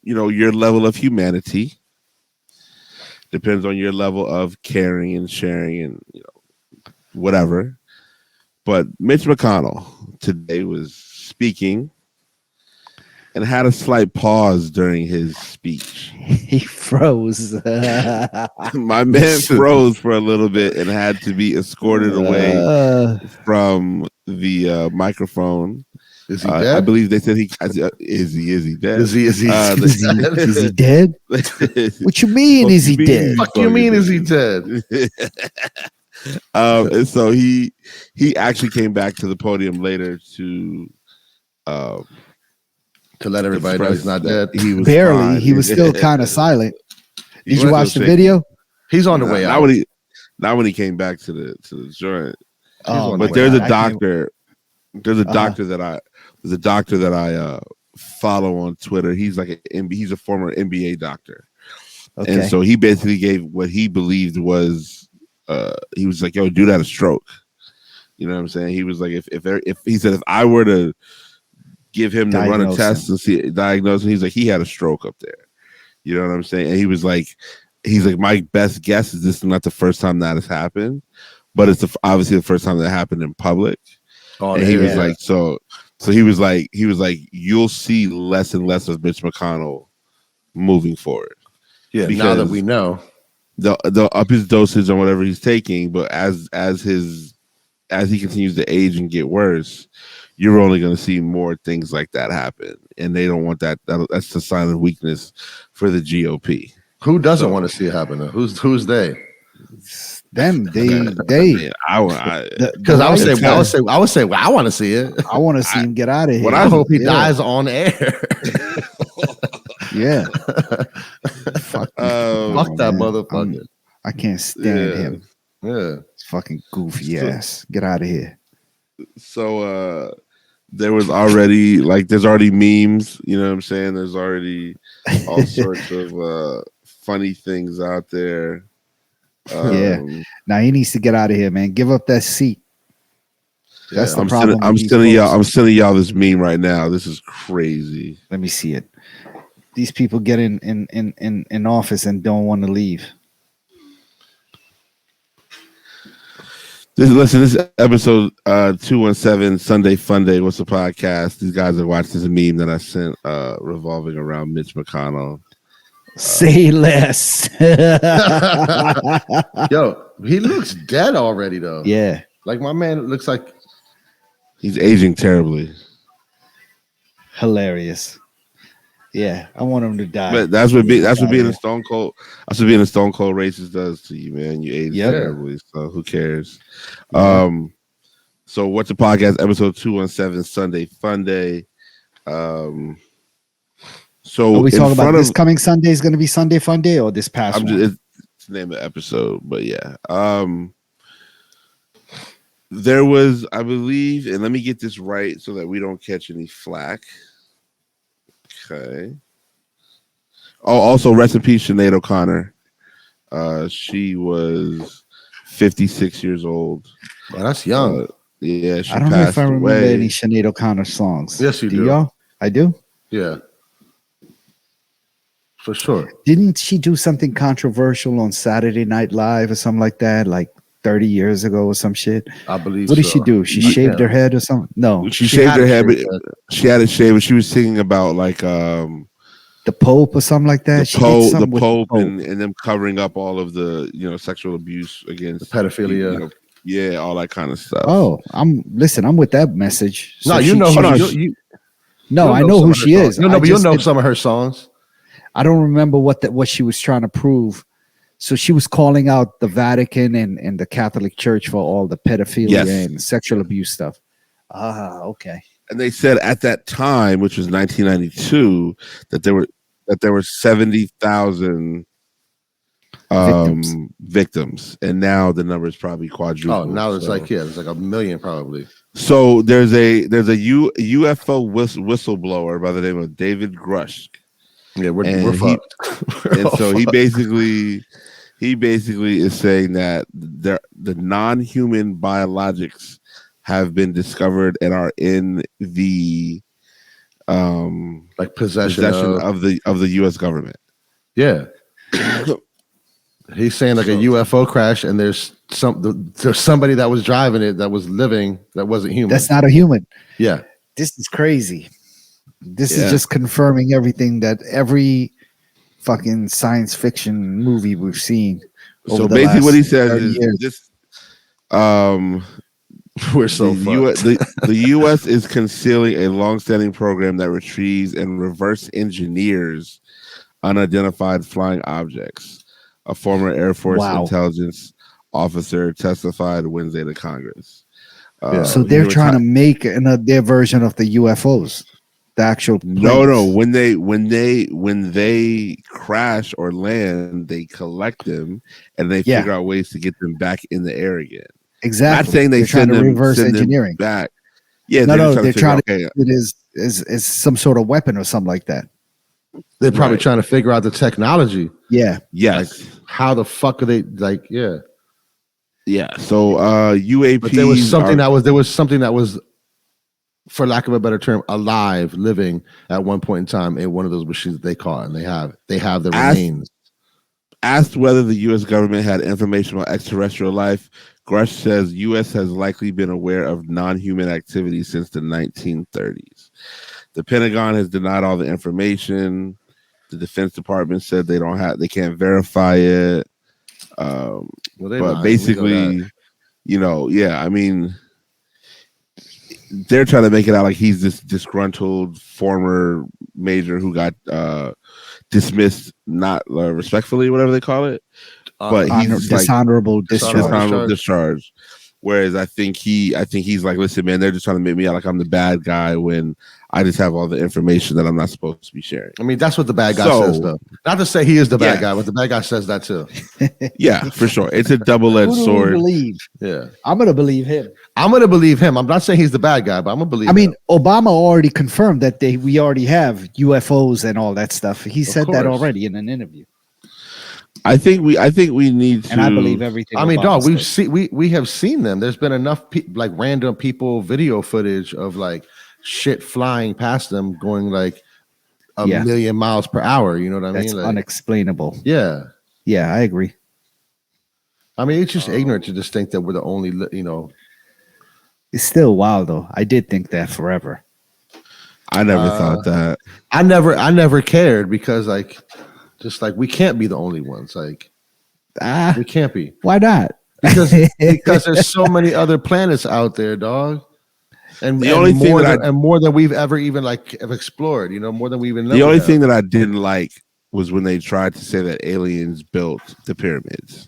your level of humanity. Depends on your level of caring and sharing and whatever. But Mitch McConnell today was speaking and had a slight pause during his speech. He froze. My man froze for a little bit and had to be escorted away from the microphone. Is he dead? I believe they said is he dead? Is he dead? What you mean? Is he dead? What you mean? Is he dead? And so he actually came back to the podium later to let everybody know he's not dead. He was barely. fine. He was still kind of silent. Did you watch the video? He's on the way out. Not when he came back to the joint. Oh, but there's a doctor. There's a doctor that I follow on Twitter. He's like he's a former NBA doctor, and so he basically gave what he believed was he was like, "Yo, dude had a stroke." You know what I'm saying? He was like, if he said if I were to give him to run a test and diagnose him, he's like he had a stroke up there. You know what I'm saying? And he's like, my best guess is this is not the first time that has happened, but it's obviously the first time that happened in public. Oh, and he was like, so he was like, you'll see less and less of Mitch McConnell moving forward. Yeah, now that we know, they'll up his dosage on whatever he's taking, but as he continues to age and get worse, you're only going to see more things like that happen, and they don't want that. That's the sign of weakness for the GOP. Who doesn't want to see it happen? Who's they? Them, they. Because I would say, well, I want to see it. I want to see him get out of here. But I hope he dies on air. Yeah. Fuck that motherfucker. I can't stand him. Yeah. It's fucking goofy ass. Get out of here. So there's already memes, you know what I'm saying? There's already all sorts of funny things out there. Now he needs to get out of here, man. Give up that seat. That's the problem. I'm sending y'all this meme right now. This is crazy. Let me see it. These people get in office and don't want to leave. This is episode 217 Sunday Fun Day. What's the podcast? These guys have watched this meme that I sent revolving around Mitch McConnell. Say less. Yo, he looks dead already, though. Yeah. Like my man looks like he's aging terribly. Hilarious. Yeah, I want him to die. But that's what being a Stone Cold racist does to you, man. You age terribly, so who cares? Yeah. So what's the podcast? Episode 217 Sunday Fun Day. So are we talking about this coming Sunday is going to be Sunday Fun Day or this past one? It's the name of the episode, but yeah. There was, I believe, and let me get this right so that we don't catch any flack. Okay. Oh, also rest in peace, Sinead O'Connor. She was 56 years old. Well, that's young. Yeah, I don't know if I remember any Sinead O'Connor songs. Yes, you do. Y'all? I do? Yeah. For sure. Didn't she do something controversial on Saturday Night Live or something like that, like 30 years ago or some shit? I believe What did she do? She shaved her head or something? No. She shaved her head, but she had it shaved, but she was singing about like the Pope or something like that. The Pope and them covering up all of the sexual abuse against the pedophilia. Yeah, all that kind of stuff. Oh, I'm with that message. So I know who she is. No, but you'll know some of her songs. I don't remember what she was trying to prove. So she was calling out the Vatican and the Catholic Church for all the pedophilia Yes. and sexual abuse stuff. Ah, okay. And they said at that time, which was 1992, that there were 70,000 victims, and now the number is probably quadrupled. Oh, now it's there's like a million probably. So there's a UFO whistleblower by the name of David Grush. Yeah, we're fucked. And so he basically is saying that the non-human biologics have been discovered and are in the like possession of the U.S. government. Yeah. He's saying like a UFO crash, and there's somebody that was driving it that was living that wasn't human. That's not a human. Yeah. This is crazy. This is just confirming everything that every fucking science fiction movie we've seen. So basically what he says is this we're so fucked. The U.S. is concealing a long-standing program that retrieves and reverse engineers unidentified flying objects. A former Air Force intelligence officer testified Wednesday to Congress. So they're trying to make their version of the UFOs, the actual planes. No. When they crash or land, they collect them and they figure out ways to get them back in the air again. Exactly. Not saying they trying to reverse engineering back. Yeah, they're trying to. It is some sort of weapon or something like that. They're probably trying to figure out the technology. Yeah. Yes. Like, how the fuck are they like? Yeah. Yeah. So UAP. But there was something that was, for lack of a better term, alive, living at one point in time in one of those machines that they caught, and they have the remains. Asked whether the U.S. government had information about extraterrestrial life, Grush says U.S. has likely been aware of non-human activity since the 1930s. The Pentagon has denied all the information. The Defense Department said they can't verify it. But basically, I mean, they're trying to make it out like he's this disgruntled former major who got dismissed, not respectfully, whatever they call it. But he's dishonorable discharge. Whereas I think he's like, listen, man, they're just trying to make me out like I'm the bad guy when I just have all the information that I'm not supposed to be sharing. I mean, that's what the bad guy says, though. Not to say he is the bad guy, but the bad guy says that too. Yeah, for sure. It's a double-edged sword. Believe? Yeah, I'm gonna believe him. I'm not saying he's the bad guy, but I'm gonna believe. I mean, Obama already confirmed that we already have UFOs and all that stuff. He said that already in an interview. I think we need to, and I believe everything. I mean, dog, we have seen them. There's been enough like random people video footage of like shit flying past them, going like a million miles per hour. You know what I mean? That's like, unexplainable. Yeah, I agree. I mean, it's just ignorant to just think that we're the only. It's still wild though. I did think that forever. I never thought that. I never cared because like. Just like we can't be the only ones. Like we can't be. Why not? Because there's so many other planets out there, dog. And the only thing more than we've ever even like have explored. More than we even know. The only thing that I didn't like was when they tried to say that aliens built the pyramids.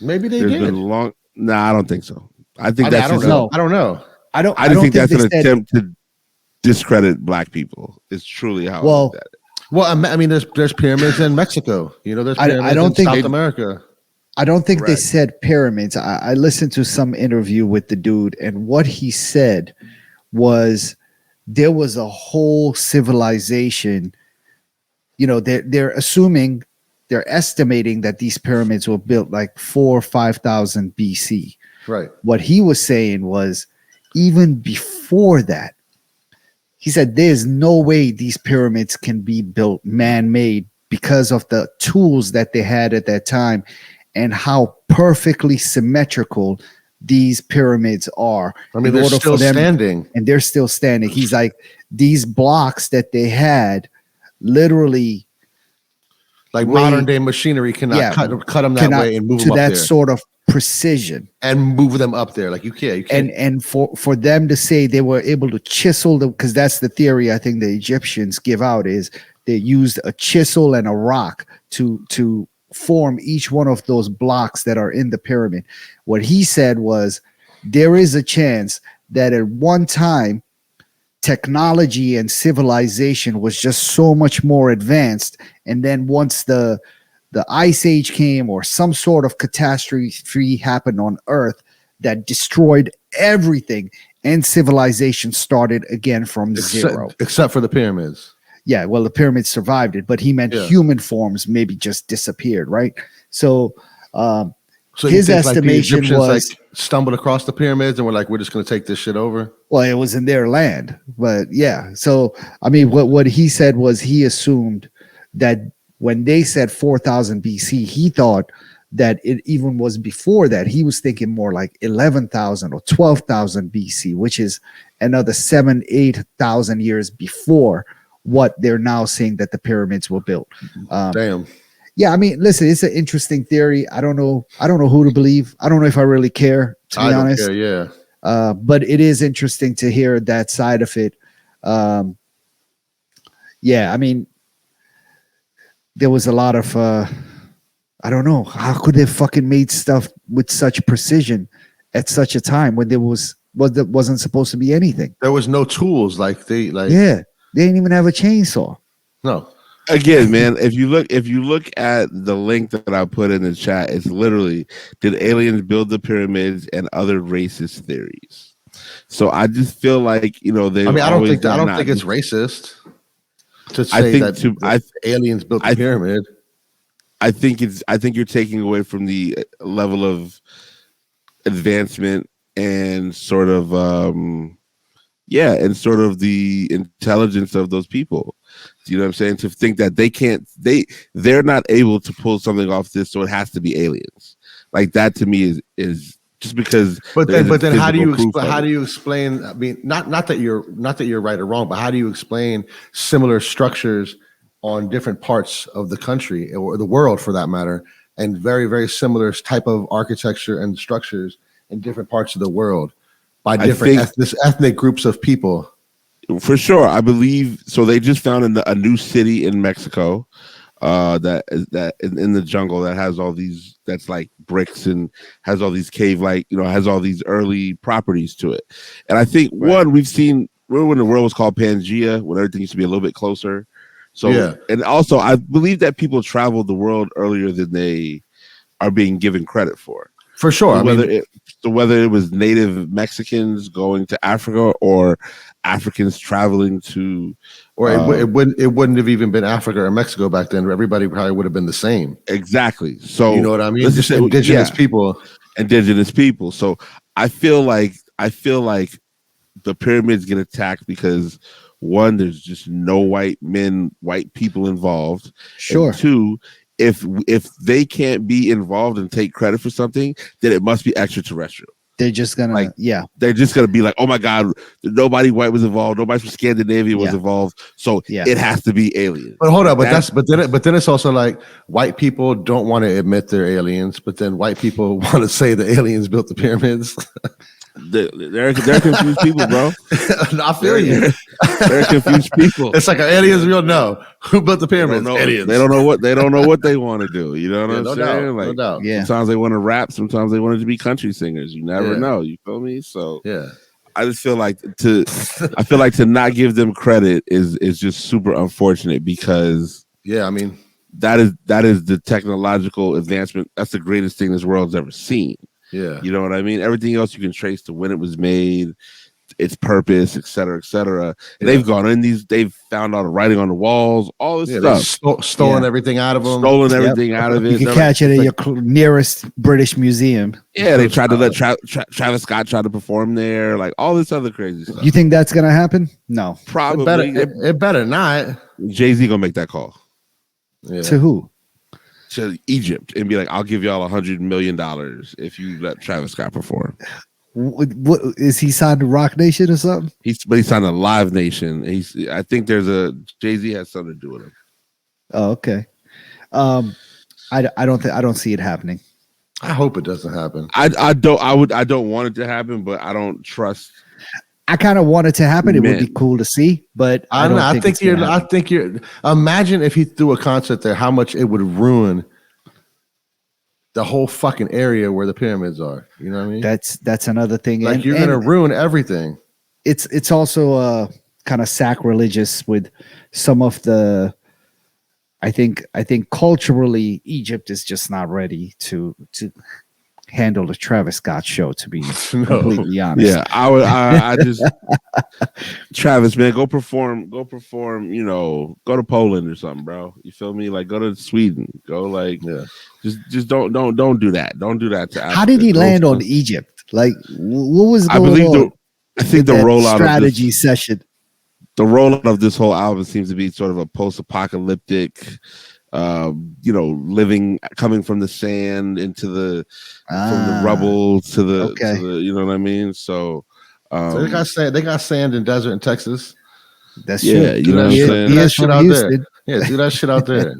Maybe they did. I don't think so. I think that's. I don't know. I don't think that's an attempt to discredit black people. It's truly how I look at it. Well, I mean, there's pyramids in Mexico. There's pyramids in South America. I don't think they said pyramids. I listened to some interview with the dude, and what he said was there was a whole civilization. They're estimating that these pyramids were built like 4,000 or 5,000 BC. Right. What he was saying was even before that. He said there's no way these pyramids can be built man-made because of the tools that they had at that time and how perfectly symmetrical these pyramids are. I mean, they're still standing. And they're still standing. He's like, these blocks that they had literally... Like modern day machinery cannot cut them that way and move them up there. To that sort of precision and move them up there like you can't. And for them to say they were able to chisel them, because that's the theory I think the Egyptians give out, is they used a chisel and a rock to form each one of those blocks that are in the pyramid. What he said was there is a chance that at one time technology and civilization was just so much more advanced, and then once the ice age came or some sort of catastrophe happened on Earth that destroyed everything, and civilization started again from zero. Except for the pyramids. Yeah, well, the pyramids survived it, but he meant human forms maybe just disappeared, right? So, so his estimation like was stumbled across the pyramids and were like, we're just going to take this shit over. Well, it was in their land, but yeah. So, I mean, what he said was he assumed that when they said 4,000 BC, he thought that it even was before that. He was thinking more like 11,000 or 12,000 BC, which is another 8,000 years before what they're now saying that the pyramids were built. Damn. Yeah, I mean, listen, it's an interesting theory. I don't know who to believe. I don't know if I really care, to be honest. Don't care, yeah. But it is interesting to hear that side of it. Yeah, I mean, there was a lot of I don't know, how could they fucking made stuff with such precision at such a time when there wasn't supposed to be anything. There was no tools they they didn't even have a chainsaw. No. Again, man, if you look at the link that I put in the chat, it's literally, did aliens build the pyramids and other racist theories? So I just feel like, they. I mean, I don't think it's racist to say that aliens built the pyramid. I think you're taking away from the level of advancement and sort of and sort of the intelligence of those people. You know what I'm saying? To think that they're not able to pull something off this, so it has to be aliens. Like that to me is just because. But then how do you explain? I mean, not that you're right or wrong, but how do you explain similar structures on different parts of the country or the world, for that matter, and very, very similar type of architecture and structures in different parts of the world by different ethnic groups of people? For sure, I believe so. They just found a new city in Mexico that in the jungle that has all these, that's like bricks and has all these has all these early properties to it. And I think we've seen, remember when the world was called Pangea, when everything used to be a little bit closer. So and also I believe that people traveled the world earlier than they are being given credit for. For sure. Whether it was native Mexicans going to Africa or Africans traveling to, or it wouldn't have even been Africa or Mexico back then. Everybody probably would have been the same. Exactly. So you know what I mean? Just indigenous people. So I feel like the pyramids get attacked because one, there's just no white people involved. Sure. And two, if they can't be involved and take credit for something, then it must be extraterrestrial. They're just gonna they're just gonna be like, oh my God, nobody white was involved, nobody from Scandinavia was involved, so it has to be aliens. But hold on, but then it's also like white people don't want to admit they're aliens, but then white people want to say the aliens built the pyramids. They're confused people, bro. I feel you. They're confused people. It's like aliens real? No. Who built the pyramids? Aliens. They don't know what they want to do. You know what I'm saying? No doubt. Sometimes they want to rap, sometimes they want to be country singers. You never know. You feel me? So I just feel like to not give them credit is just super unfortunate because I mean that is the technological advancement. That's the greatest thing this world's ever seen. Yeah. You know what I mean? Everything else you can trace to when it was made, its purpose, et cetera, et cetera. Yeah. They've gone in they've found all the writing on the walls, all this stuff. Stolen everything out of them. Stolen everything out of it. You can catch it at your nearest British museum. Yeah, they tried to let Travis Scott try to perform there, like all this other crazy stuff. You think that's going to happen? No. Probably. It better not. Jay-Z going to make that call. Yeah. To who? To Egypt and be like, I'll give y'all $100 million if you let Travis Scott perform. What is he signed to Rock Nation or something? He's signed to Live Nation. I think Jay-Z has something to do with him. Oh, okay. I don't see it happening. I hope it doesn't happen. I don't want it to happen, but I don't trust. I kind of want it to happen. It would be cool to see, but I think you're. Imagine if he threw a concert there, how much it would ruin the whole fucking area where the pyramids are. You know what I mean? That's another thing. Like you're gonna ruin everything. It's also kind of sacrilegious with some of the. I think culturally Egypt is just not ready to handle the Travis Scott show, to be completely honest. Yeah, I just Travis, man, go perform, go to Poland or something, bro. You feel me? Like go to Sweden. Go just don't do that. Don't do that to Africa. How did he land on Egypt? Like what was going on? I think the rollout strategy of this, session. The rollout of this whole album seems to be sort of a post-apocalyptic coming from the sand into the from the rubble to the you know what I mean? So they got sand and desert in Texas. That's true. You know what I'm saying? Do that shit out there. Yeah, do that shit out there.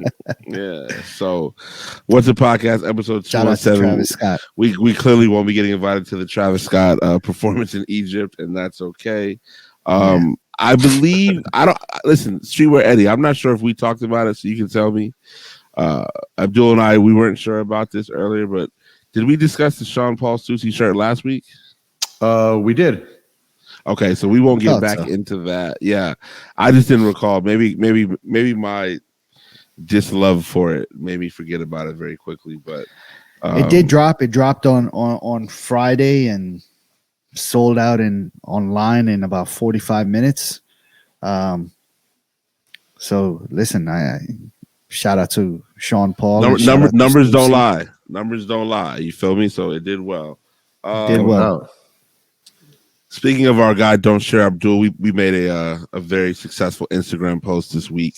Yeah. So what's the podcast episode 217? Travis Scott. We clearly won't be getting invited to the Travis Scott performance in Egypt, and that's okay. I believe listen, Streetwear Eddie, I'm not sure if we talked about it, so you can tell me. Abdul and I, we weren't sure about this earlier, but did we discuss the Sean Paul Susie shirt last week? We did. Okay, so we won't get back into that. Yeah, I just didn't recall. Maybe my dislove for it made me forget about it very quickly. But it did drop. It dropped on Friday and sold out online in about 45 minutes. So listen, I shout out to Sean Paul. Numbers don't lie. Numbers don't lie. You feel me? So it did well. Did well. Speaking of our guy, Don't Share Abdul, we made a very successful Instagram post this week.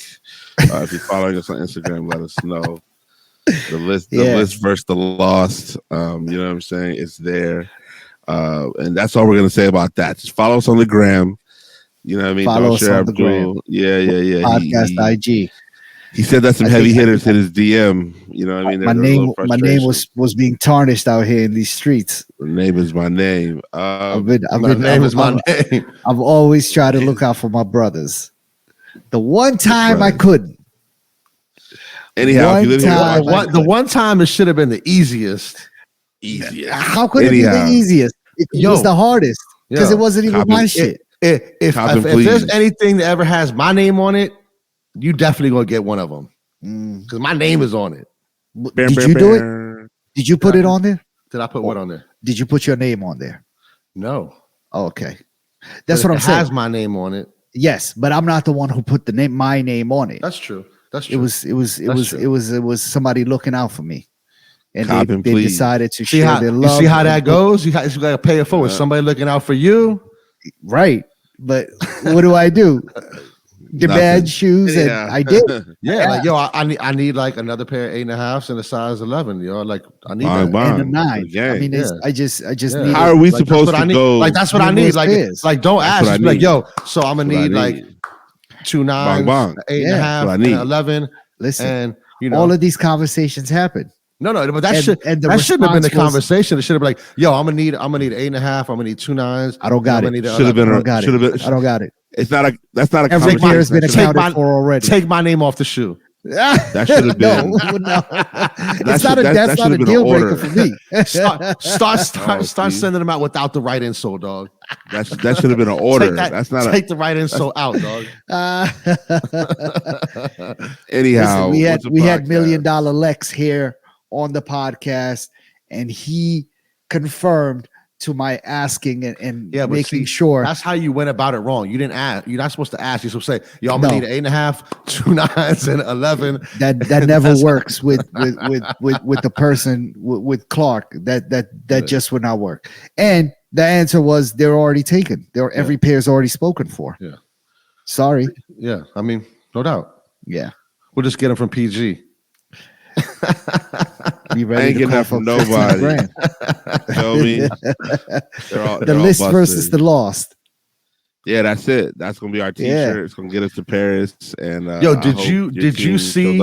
If you're following us on Instagram, let us know. The list versus the lost. You know what I'm saying? It's there. And that's all we're gonna say about that. Just follow us on the gram. You know what I mean? Follow Don't us Share on the Abdul. gram. Yeah. Podcast IG. He said that some heavy hitters hit his DM. You know what I mean? My name was being tarnished out here in these streets. The name is my name. I've always tried to look out for my brothers. The one time I couldn't. Anyhow, the one time it should have been the easiest. How could it be the easiest? It was the hardest because it wasn't even my shit. If there's anything that ever has my name on it, you definitely gonna get one of them because my name is on it. Did you do it? Did you put it on there? Did I put what on there? Did you put your name on there? No. Oh, okay, that's what I'm saying. It has my name on it. Yes, but I'm not the one who put my name on it. That's true. That's true. It was somebody looking out for me, and they decided to share their love. You see how that goes? You got to pay it forward. Somebody looking out for you, right? But what do I do? Demand shoes, and I did. Like I need like another pair of 8.5s and a size 11. Like I need and a 9. I mean, I just need. How are we supposed to go? Like that's what I need. Like don't ask. Like so I'm gonna need like 2 9s, 8.5, and 11. Listen, and all of these conversations happen. No, but that shouldn't have been the conversation. It should have been like, I'm gonna need 8.5. I'm gonna need 2 9s. I don't got it. Should have been. I don't got it. It's not a. That's not a. Every year has been accounted for already. Take my name off the shoe. That should have been. No. That's not a deal breaker for me. Start sending them out without the right insole, dog. That should have been an order. Take the right insole out, dog. Anyhow, listen, we had $1 Million Lex here on the podcast, and he confirmed to my asking and making sure. That's how you went about it wrong. You didn't ask. You're not supposed to ask. You're supposed to say, I'm gonna need 8.5, 2 9s, and 11. That never works with the person with Clark. That just would not work. And the answer was they're already taken. Every pair is already spoken for. Yeah. Sorry. Yeah. I mean, no doubt. Yeah. We'll just get them from PG. Be ready I ain't getting that from nobody. Tell me. The list versus the lost. Yeah, that's it. That's gonna be our T-shirt. It's gonna get us to Paris. And did you see?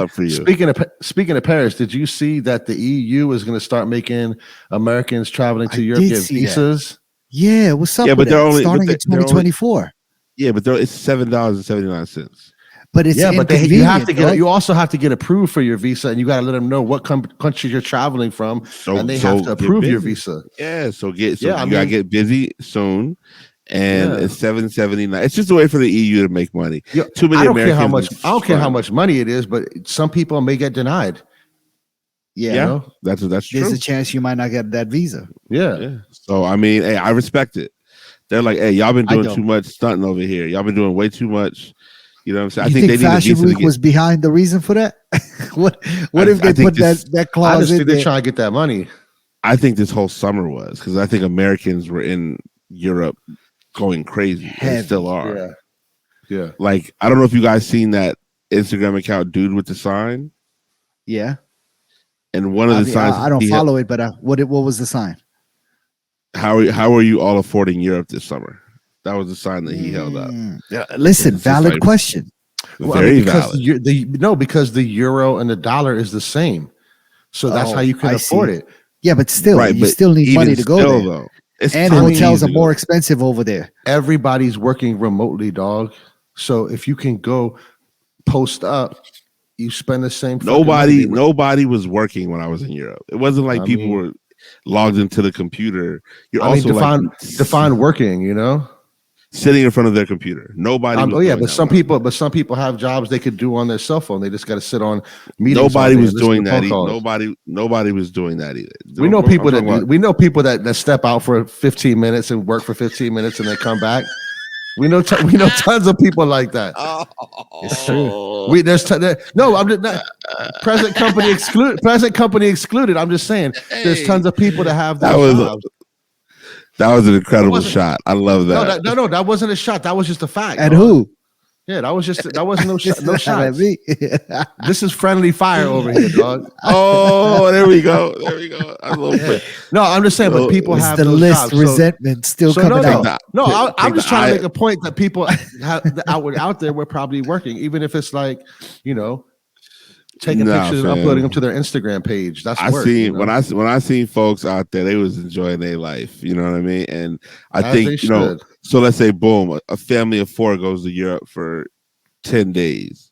Speaking of Paris, did you see that the EU is gonna start making Americans traveling to Europe get visas? That. Yeah, what's up? Yeah, but they're only starting in 2024. Yeah, but it's $7.79. But it's you also have to get approved for your visa, and you got to let them know what country you're traveling from, and they have to approve your visa. Yeah, you gotta get busy soon, and it's $7.79. It's just a way for the EU to make money. Too many Americans. I don't care how much money it is, but some people may get denied. Yeah, you know? that's true. There's a chance you might not get that visa. Yeah. So I mean, hey, I respect it. They're like, hey, y'all been doing too much stunting over here. Y'all been doing way too much. You know what I'm saying? I think they Fashion Week was behind the reason for that. what if they put that clause in there? They're trying to get that money. I think this whole summer was because I think Americans were in Europe going crazy. They still are. Yeah. Like, I don't know if you guys seen that Instagram account, Dude with the Sign. Yeah. And one of the signs. I don't follow it, but what was the sign? How are you all affording Europe this summer? That was the sign that he held up. Listen, valid question. Very valid. Because the euro and the dollar is the same, so that's how you can afford it. Yeah, but still, you still need money to go there. Though, and hotels are more expensive over there. Everybody's working remotely, dog. So if you can go post up, you spend the same. Nobody was working when I was in Europe. It wasn't like people were logged into the computer. Define working, you know. Sitting in front of their computer. Nobody. But some people have jobs they could do on their cell phone. They just got to sit on meetings. Nobody was doing that. Nobody was doing that either. We know people that step out for 15 minutes and work for 15 minutes and then come back. We know tons of people like that. It's true. I'm just not present company excluded. I'm just saying there's tons of people that have those jobs. That was an incredible shot. I love that. No, that wasn't a shot. That was just a fact. And who? Yeah, that wasn't no shot. No shot. This is friendly fire over here, dog. Oh, there we go. I love it. No, I'm just saying, but people have the those list jobs, resentment still coming out. No, I'm just trying to make a point that people out there were probably working, even if it's like, you know, taking pictures and uploading them to their Instagram page. That's work, when I seen folks out there, they was enjoying their life. You know what I mean? And I think so. Let's say, boom, a family of 4 goes to Europe for 10 days.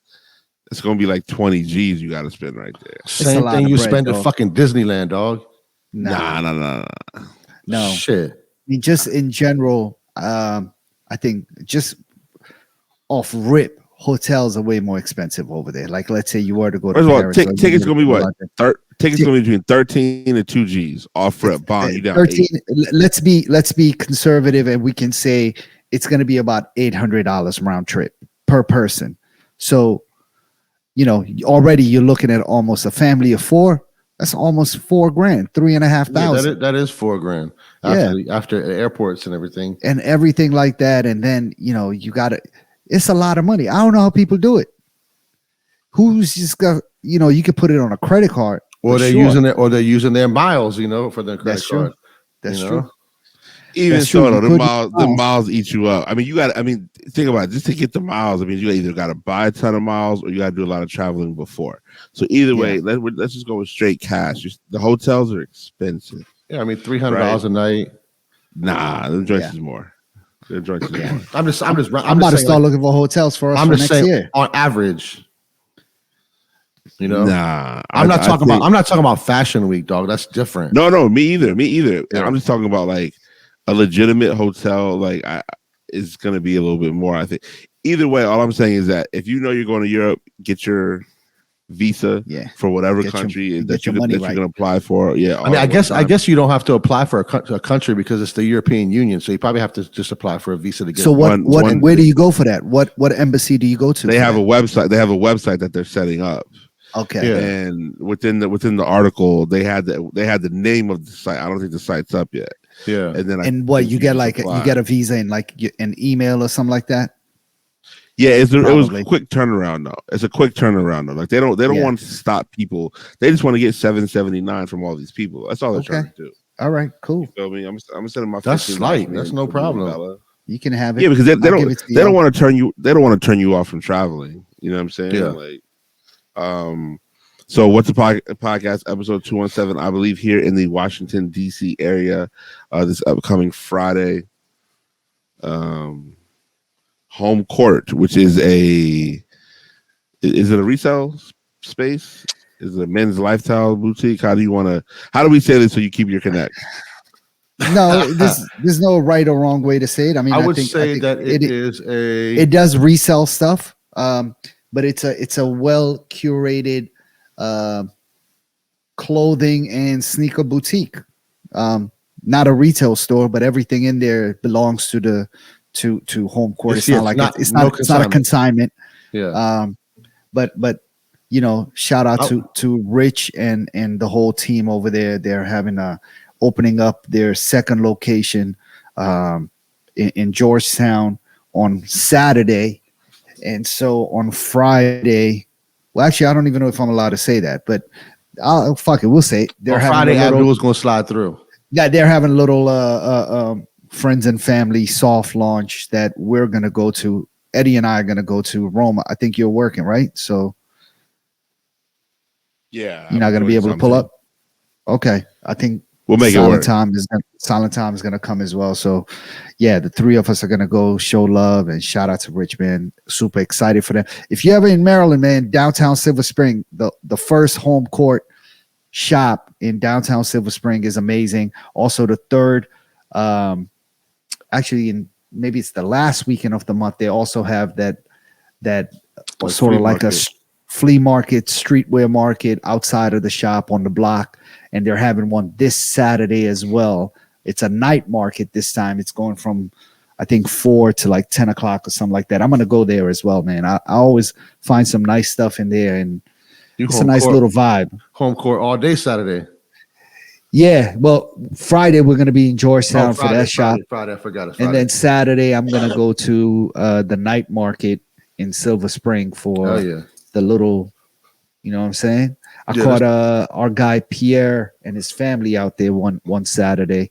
It's gonna be like 20 G's you got to spend right there. Same thing you spend at fucking Disneyland, dog. No. Shit. I mean, just in general, I think just off rip. Hotels are way more expensive over there. Like, let's say you were to go to Paris. Tickets gonna be what? Tickets gonna be between 13 and 2 G's off rip. Bond you down 13. 8. Let's be conservative, and we can say it's gonna be about $800 round trip per person. So, you know, already you're looking at almost a family of 4. That's almost $4,000, $3,500. Yeah, that is $4,000 after airports and everything like that. And then you got to. It's a lot of money. I don't know how people do it. Who's just got, you could put it on a credit card. Or they're using their miles, for their credit card. That's true. Even so, the miles eat you up. I mean, think about it. Just to get the miles, I mean, you either got to buy a ton of miles or you got to do a lot of traveling before. So either way, let's just go with straight cash. The hotels are expensive. Yeah, I mean, $300 a night. Nah, the joints is more. I'm about to start looking for hotels for us. I'm just saying, year. On average, Nah, I'm not talking about Fashion Week, dog. That's different. No, me either. Yeah. I'm just talking about like a legitimate hotel. Like is going to be a little bit more. I think. Either way, all I'm saying is that if you're going to Europe, get your visa for whatever country that you're going to apply for. Yeah, I mean, I guess you don't have to apply for a country because it's the European Union, so you probably have to just apply for a visa to get. So where do you go for that? What embassy do you go to? They have a website. They have a website that they're setting up. Okay, and within the article, they had the name of the site. I don't think the site's up yet. Yeah, and then you get a visa and like an email or something like that. Yeah, it was a quick turnaround though. It's a quick turnaround though. Like they don't want to stop people. They just want to get $7.79 from all these people. That's all they're trying to do. All right, cool. You feel me? I'm sending my. That's slight. That's no problem. You can have it. Yeah, because they don't want to turn you. They don't want to turn you off from traveling. You know what I'm saying? Yeah. Like, so what's the podcast episode 217? I believe here in the Washington D.C. area, this upcoming Friday. Home Court, which is a Is it a resale space? Is it a men's lifestyle boutique? How do we say this so you keep your connect? No, there's no right or wrong way to say it. I mean, I think that it does resell stuff, but it's a well curated clothing and sneaker boutique. Not a retail store, but everything in there belongs to Home Court. It's not a consignment. Yeah. But shout out to Rich and the whole team over there. They're having opening up their second location in Georgetown on Saturday, and so on Friday. Well, actually, I don't even know if I'm allowed to say that, but fuck it, we'll say it. They're having Friday. Abdul's going to slide through. Yeah, they're having a little friends and family soft launch that we're going to go to. Eddie and I are going to go to Rome. I think you're working, right? So yeah, you're not going to be able to pull up. Okay, I think we'll make it work. Silent Time is going to come as well. So yeah, the three of us are going to go show love and shout out to Rich, man. Super excited for them. If you're ever in Maryland, man, downtown Silver Spring, the first Home Court shop in downtown Silver Spring is amazing. Also the third, actually maybe it's the last weekend of the month, they also have that sort of like a flea market, streetwear market outside of the shop on the block, and they're having one this Saturday as well. It's a night market this time. It's going from I think 4 to like 10 o'clock or something like that. I'm gonna go there as well, man. I always find some nice stuff in there, and it's a nice little vibe. Home Court all day Saturday. Yeah, well, Friday we're gonna be in Georgetown for that shop. Friday, I forgot it. And then Saturday I'm gonna go to the night market in Silver Spring for the little, you know what I'm saying? I caught our guy Pierre and his family out there one Saturday.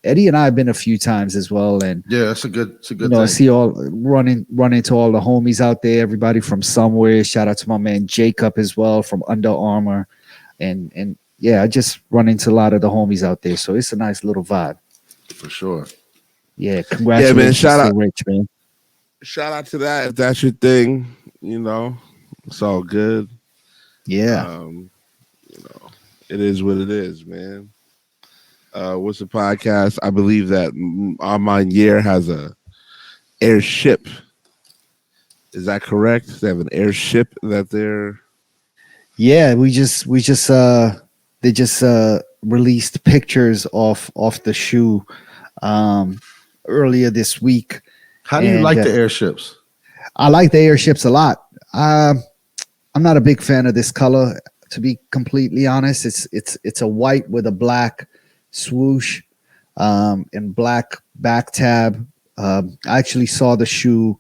Eddie and I have been a few times as well, and it's a good thing. I see all run into all the homies out there. Everybody from somewhere. Shout out to my man Jacob as well from Under Armour, and yeah, I just run into a lot of the homies out there. So it's a nice little vibe for sure. Yeah, congratulations, man, shout out, Rich, man. Shout out to that if that's your thing. It's all good. Yeah, it is what it is, man. What's the podcast? I believe that Armanier has a airship. Is that correct? They have an airship that they're. Yeah, they just released pictures of the shoe earlier this week. How do you like the airships? I like the airships a lot. I'm not a big fan of this color, to be completely honest. It's a white with a black swoosh and black back tab. I actually saw the shoe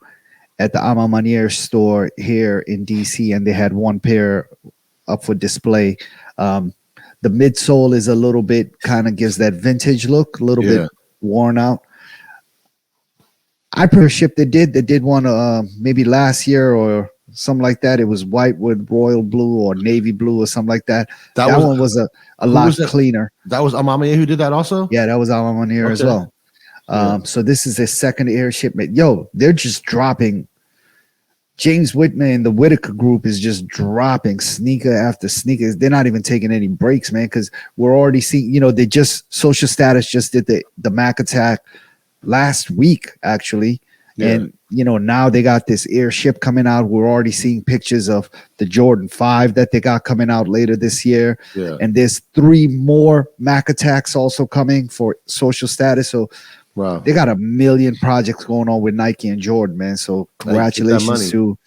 at the Armanier store here in DC, and they had one pair up for display. The midsole is a little bit, kind of gives that vintage look, a little bit worn out. I prefer ship they did one maybe last year or something like that. It was white with royal blue or navy blue or something like that. That one was a lot cleaner. That was Armanier who did that also? Yeah, that was Armanier as well. So this is a second air shipment. Yo, they're just dropping. James Whitman and the Whitaker group is just dropping sneaker after sneaker. They're not even taking any breaks, man, because we're already seeing, they just, Social Status just did the Mac Attack last week, actually. Yeah. And, now they got this airship coming out. We're already seeing pictures of the Jordan 5 that they got coming out later this year. Yeah. And there's 3 more Mac Attacks also coming for Social Status. So, wow, they got a million projects going on with Nike and Jordan, man. So congratulations to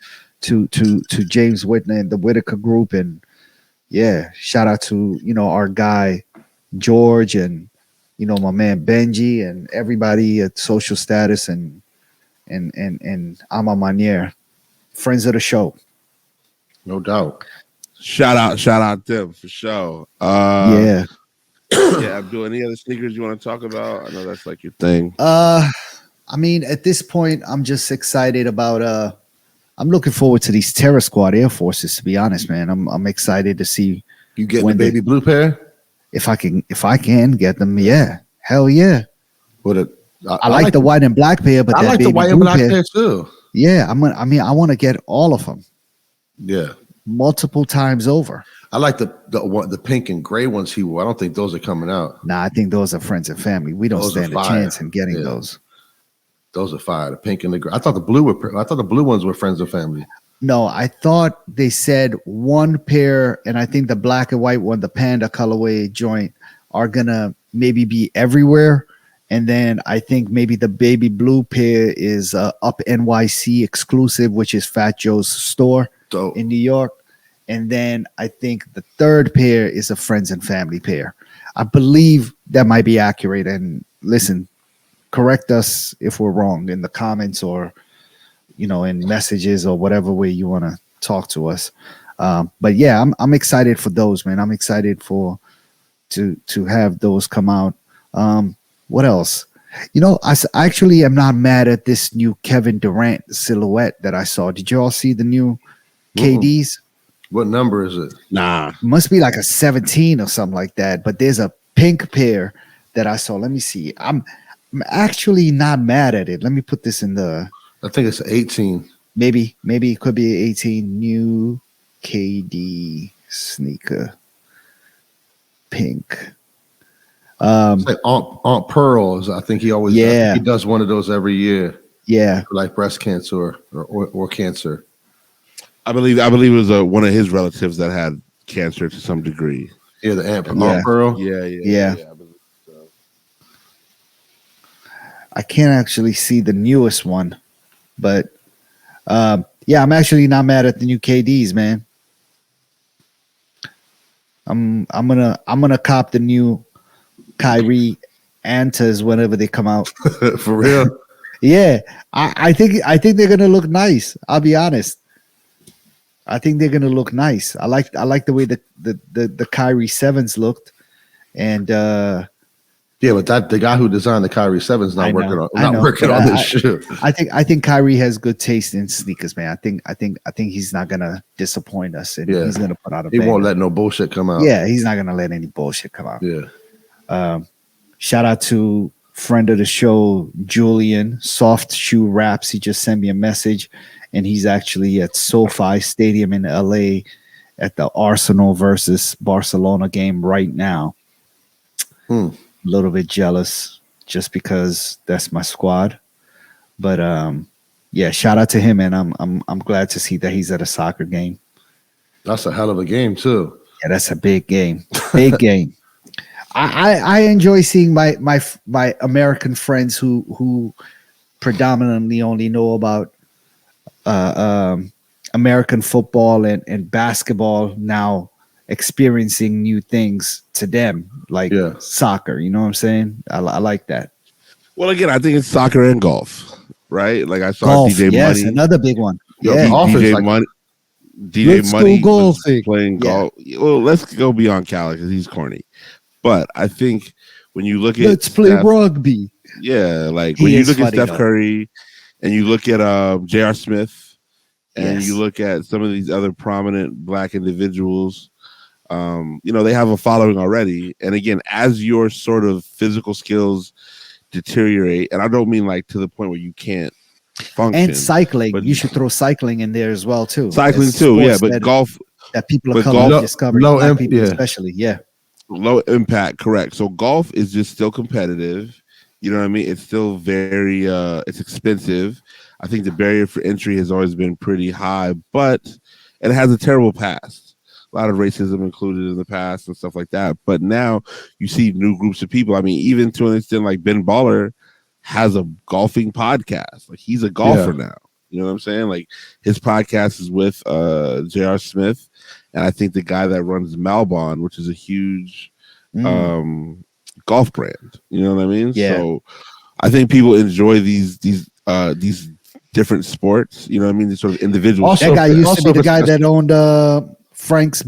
James Whitney and the Whitaker group, and shout out to our guy George and my man Benji and everybody at Social Status and Armanier, friends of the show. No doubt. Shout out them for sure. Yeah, Abdul, any other sneakers you want to talk about? I know that's like your thing. I mean, at this point, I'm just excited about. I'm looking forward to these Terra Squad Air Forces. To be honest, man, I'm excited to see you get the baby blue pair. If I can get them, yeah, hell yeah. I like the white and black pair, but I like the white and black pair too. Yeah, I want to get all of them. Yeah. multiple times over. I like the pink and gray ones he wore. I don't think those are coming out. Nah, I think those are friends and family. We don't Those are stand a fire. chance in getting Yeah. those. Those are fire. The pink and the gray. I thought the blue ones were friends and family. No, I thought they said one pair, and I think the black and white one, the panda colorway joint, are gonna maybe be everywhere. And then I think maybe the baby blue pair is up NYC exclusive, which is Fat Joe's store Dope. in New York. And then I think the third pair is a friends and family pair. I believe that might be accurate. And listen, correct us if we're wrong in the comments or in messages or whatever way you want to talk to us. But yeah, I'm excited for those, man. I'm excited to have those come out. What else? I actually am not mad at this new Kevin Durant silhouette that I saw. Did you all see the new KDs? What number is it? Nah. Must be like a 17 or something like that. But there's a pink pair that I saw. Let me see. I'm actually not mad at it. Let me put this in the. I think it's 18. Maybe it could be 18. New KD sneaker, pink. It's like Aunt Pearl. I think he always. Yeah. He does one of those every year. Yeah. For like breast cancer or cancer. I believe it was one of his relatives that had cancer to some degree. Yeah, the Aunt Yeah. Pearl. Yeah. Yeah. I can't actually see the newest one, but yeah, I'm actually not mad at the new KDs, man. I'm gonna cop the new Kyrie Antas whenever they come out. For real. Yeah, I think they're gonna look nice. I'll be honest. I think they're gonna look nice. I like the way the Kyrie 7s looked, and yeah, but the guy who designed the Kyrie 7 is not working on this shoe. I think Kyrie has good taste in sneakers, man. I think he's not gonna disappoint us, and he's gonna put out a. He won't let no bullshit come out. Yeah, he's not gonna let any bullshit come out. Yeah. Shout out to friend of the show, Julian, Soft Shoe Raps. He just sent me a message, and he's actually at SoFi Stadium in LA at the Arsenal versus Barcelona game right now. A little bit jealous just because that's my squad. But yeah, shout out to him, and I'm glad to see that he's at a soccer game. That's a hell of a game too. Yeah, that's a big game. Big game. I enjoy seeing my American friends who predominantly only know about American football and basketball now experiencing new things to them, like soccer. You know what I'm saying? I like that. Well, again, I think it's soccer and golf, right? Like I saw Golf, DJ yes, Money. another big one. Yeah, DJ Money. DJ Money was playing golf. Well, let's go beyond Cali because he's corny. But I think when you look at let's play rugby. Yeah, like when you look at Steph Curry and you look at J.R. Smith and you look at some of these other prominent black individuals, they have a following already. And again, as your sort of physical skills deteriorate, and I don't mean like to the point where you can't function. And cycling, but you should throw cycling in there as well too. Cycling too, yeah. But golf that people of color discover, black people especially, low impact, correct. So golf is just still competitive. You know what I mean? It's still very it's expensive. I think the barrier for entry has always been pretty high, but it has a terrible past. A lot of racism included in the past and stuff like that. But now you see new groups of people. I mean, even to an extent, like Ben Baller has a golfing podcast. Like he's a golfer now. You know what I'm saying? Like his podcast is with J.R. Smith. And I think the guy that runs Malbon, which is a huge golf brand, you know what I mean? Yeah. So I think people enjoy these different sports. You know what I mean? These sort of individuals. Also, that guy used to be the guy that owned Frank's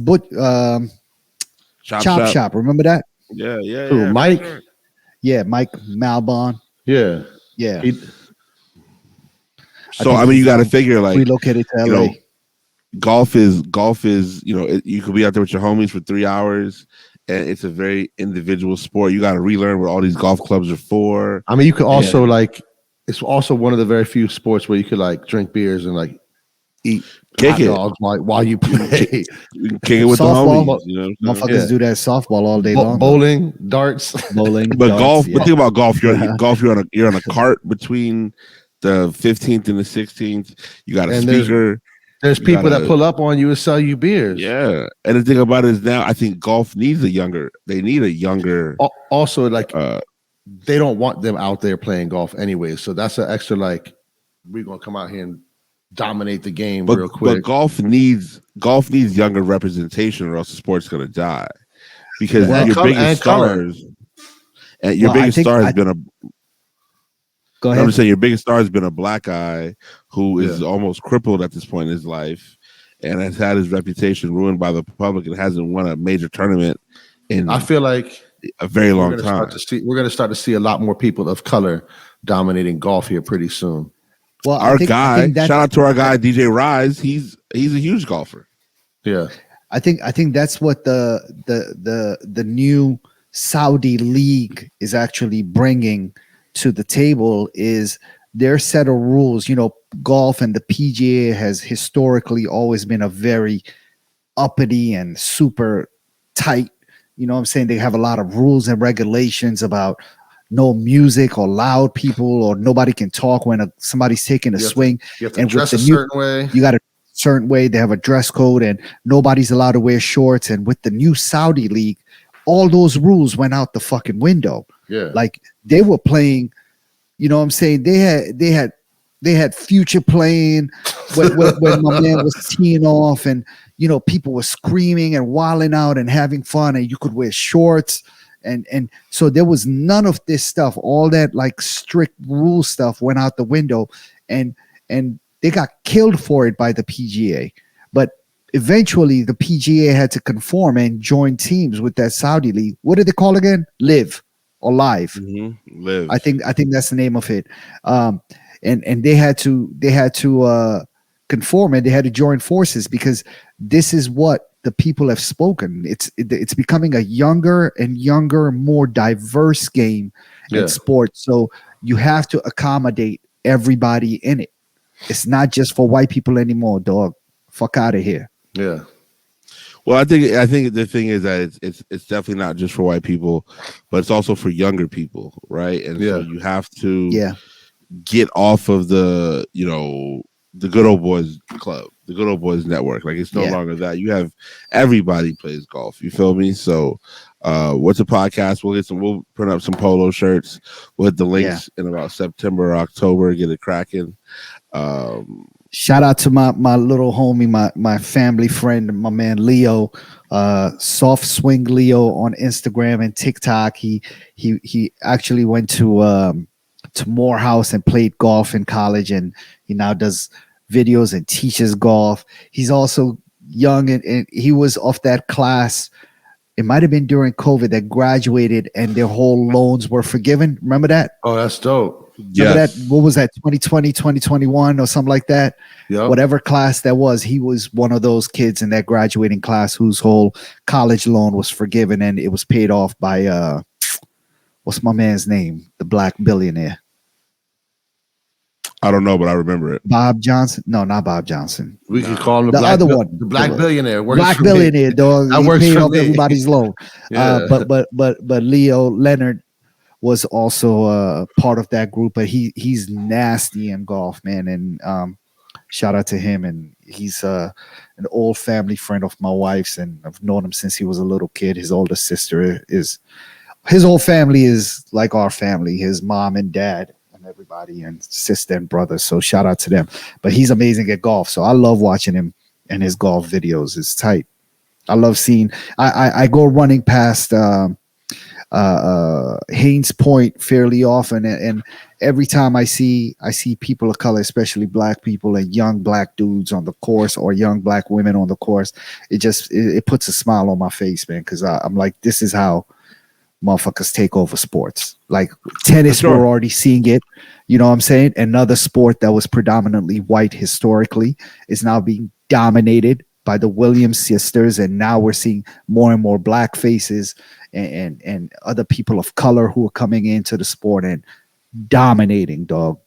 Chop Shop. Remember that? Yeah. Ooh, Mike. Sure. Yeah, Mike Malbon. Yeah. So I mean, you got to figure like relocated to LA. Golf is you could be out there with your homies for 3 hours, and it's a very individual sport. You got to relearn what all these golf clubs are for. I mean, you could also it's also one of the very few sports where you could like drink beers and like eat Kick hot it. dogs while you play. You can kick it with Softball. the homies. You know what I'm saying? Motherfuckers do that softball all day long. Bowling, darts. Bowling, But darts, golf. yeah. But think about golf. You're on a cart between the 15th and the 16th. You got a And speaker. There's people that pull up on you and sell you beers. Yeah, and the thing about it is now I think golf needs a younger. They need a younger. Also, like they don't want them out there playing golf anyway. So that's an extra like we're gonna come out here and dominate the game real quick. But golf needs younger representation, or else the sport's gonna die. Because your biggest stars, and your biggest star has been a. Go ahead. I'm just saying your biggest star has been a black guy who is almost crippled at this point in his life, and has had his reputation ruined by the public and hasn't won a major tournament in. I feel like a very long time. We're going to start to see a lot more people of color dominating golf here pretty soon. Well, our guy, shout out to our guy DJ Rise. He's a huge golfer. Yeah, I think that's what the new Saudi league is actually bringing to the table is their set of rules. You know, golf and the PGA has historically always been a very uppity and super tight. You know what I'm saying? They have a lot of rules and regulations about no music or loud people, or nobody can talk when somebody's taking a swing. You have to dress a certain way. You got a certain way. They have a dress code, and nobody's allowed to wear shorts. And with the new Saudi league, all those rules went out the fucking window. Yeah, like they were playing. You know what I'm saying? They had Future playing when my man was teeing off, and you know people were screaming and wilding out and having fun, and you could wear shorts. And so there was none of this stuff. All that like strict rule stuff went out the window, and they got killed for it by the PGA. But eventually the PGA had to conform and join teams with that Saudi league. What did they call again? Live or Live? Mm-hmm. Live. I think that's the name of it. And they had to conform, and they had to join forces because this is what the people have spoken. It's becoming a younger and younger, more diverse game in sports. So you have to accommodate everybody in it. It's not just for white people anymore, dog. Fuck out of here. Yeah. Well, I think the thing is that it's definitely not just for white people, but it's also for younger people, right? And so you have to get off of the good old boys club, the good old boys network. Like it's no longer that. You have everybody plays golf. You feel me? So what's a podcast? We'll print up some polo shirts. We'll hit the links in about September or October, get it cracking. Shout out to my little homie, my family friend, my man Leo, Soft Swing Leo on Instagram and TikTok. He actually went to Morehouse and played golf in college, and he now does videos and teaches golf. He's also young, and he was off that class. It might have been during COVID that graduated and their whole loans were forgiven. Remember that? Oh, that's dope. Remember that? What was that? 2020, 2021 or something like that? Yeah. Whatever class that was, he was one of those kids in that graduating class whose whole college loan was forgiven, and it was paid off by what's my man's name? The black billionaire. I don't know, but I remember it. Bob Johnson? No, not Bob Johnson. We could call him the other one. The black billionaire. Black billionaire, dog. That he works paid for off me. everybody's loan. But Leo Leonard was also part of that group. But he's nasty in golf, man. And shout out to him. And he's an old family friend of my wife's, and I've known him since he was a little kid. His older sister his whole family is like our family. His mom and dad. Everybody and sister and brother, so shout out to them. But he's amazing at golf, so I love watching him and his golf videos. It's tight. I love seeing. I go running past Haynes Point fairly often, and every time I see people of color, especially black people and young black dudes on the course or young black women on the course, it puts a smile on my face, man, because I'm like, this is how motherfuckers take over sports. Like tennis, we're already seeing it. You know what I'm saying? Another sport that was predominantly white historically is now being dominated by the Williams sisters, and now we're seeing more and more black faces and other people of color who are coming into the sport and dominating, dog.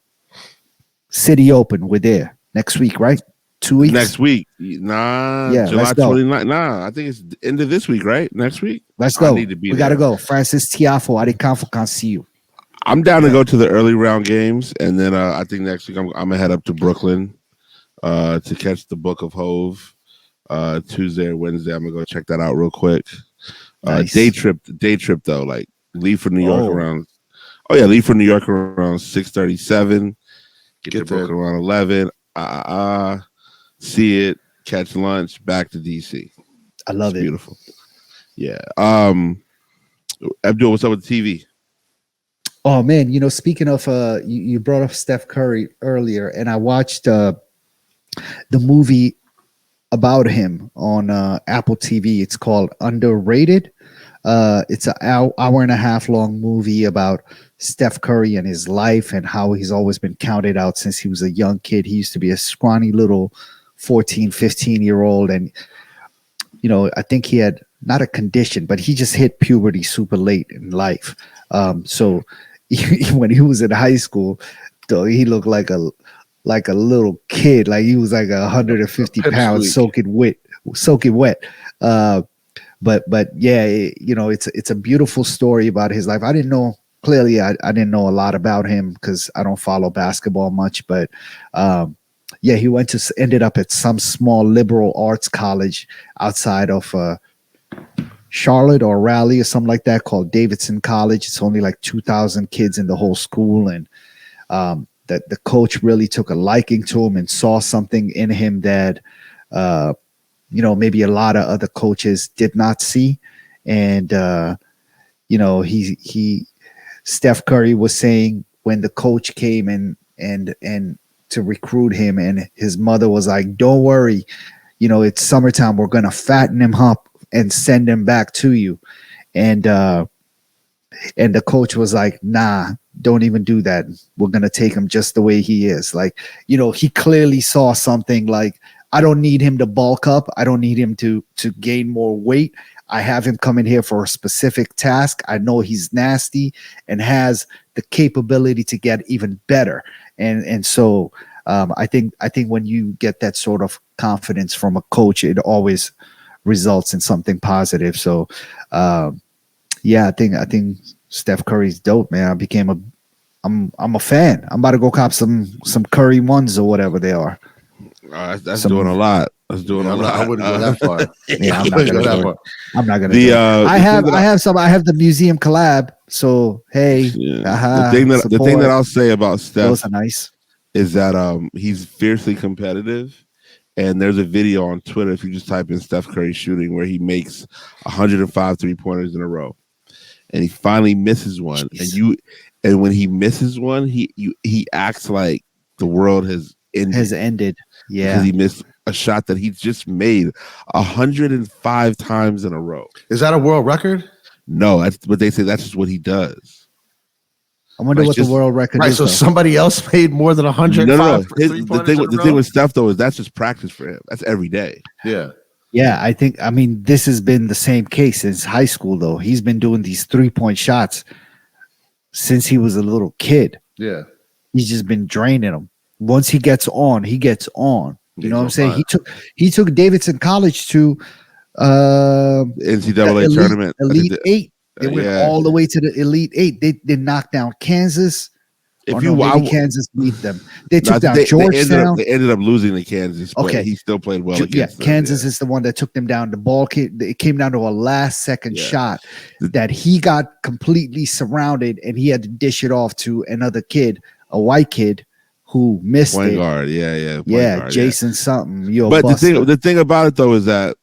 City Open, we're there next week, right? 2 weeks? Next week. Nah, Yeah, July let's go. 29th. Nah, I think it's the end of this week, right? Next week? Let's I go. need to be We got to there. go. Francis Tiafo, Aricanfo can see you. I'm down to go to the early round games, and then I think next week I'm gonna head up to Brooklyn to catch the Book of Hove Tuesday or Wednesday. I'm gonna go check that out real quick. Nice. Day trip though, like leave for New York Oh. around. Oh yeah, leave for New York around 6:37. Get to Get there. Brooklyn around 11. See it, catch lunch, back to DC. I love It's it. beautiful. Yeah. Abdul, what's up with the TV? Oh man, speaking of you brought up Steph Curry earlier, and I watched the movie about him on Apple TV. It's called Underrated. It's an hour and a half long movie about Steph Curry and his life and how he's always been counted out since he was a young kid. He used to be a scrawny little 14, 15-year-old. And, I think he had not a condition, but he just hit puberty super late in life. So when he was in high school, though, he looked like a little kid. Like he was like 150 pounds soaking wet. But yeah, it's a beautiful story about his life. I didn't know I didn't know a lot about him because I don't follow basketball much. But yeah, he ended up at some small liberal arts college outside of Charlotte or Raleigh or something like that called Davidson College. It's only like 2,000 kids in the whole school, and that the coach really took a liking to him and saw something in him that maybe a lot of other coaches did not see. And Steph Curry was saying when the coach came and to recruit him, and his mother was like, "Don't worry, it's summertime. We're gonna fatten him up and send him back to you." And the coach was like, "Nah, don't even do that. We're gonna take him just the way he is." Like, he clearly saw something. Like, I don't need him to bulk up. I don't need him to gain more weight. I have him coming here for a specific task. I know he's nasty and has the capability to get even better. And so I think when you get that sort of confidence from a coach, it always results in something positive. So yeah, I think Steph Curry's dope, man. I'm a fan. I'm about to go cop some Curry ones or whatever they are. That's doing a lot. That's doing a lot. I wouldn't go that far. Yeah, I'm not gonna go that far. I'm not gonna. I have the museum collab. So hey, the thing that I'll say about Steph, those are nice, is that he's fiercely competitive. And there's a video on Twitter, if you just type in Steph Curry shooting, where he makes 105 3-pointers in a row, and he finally misses one. Jeez. And when he misses one, he acts like the world has ended. Yeah, because he missed a shot that he just made 105 times in a row. Is that a world record? No, that's what they say. That's just what he does. I wonder what the world record is. So somebody else made more than 105. No. The thing with Steph though is that's just practice for him. That's every day. Yeah. Yeah, this has been the same case since high school though. He's been doing these 3-point shots since he was a little kid. Yeah. He's just been draining them. Once he gets on, he gets on. You know what I'm saying? He took Davidson College to NCAA tournament. Elite 8. They went all the way to the Elite 8. They knocked down Kansas. Kansas beat them. They took down Georgetown. They ended up losing to Kansas, but he still played well against them. Kansas is the one that took them down. The ball it came down to a last-second shot that he got completely surrounded, and he had to dish it off to another kid, a white kid, who missed point it. Guard, yeah, guard, Jason something. But the thing about it though is that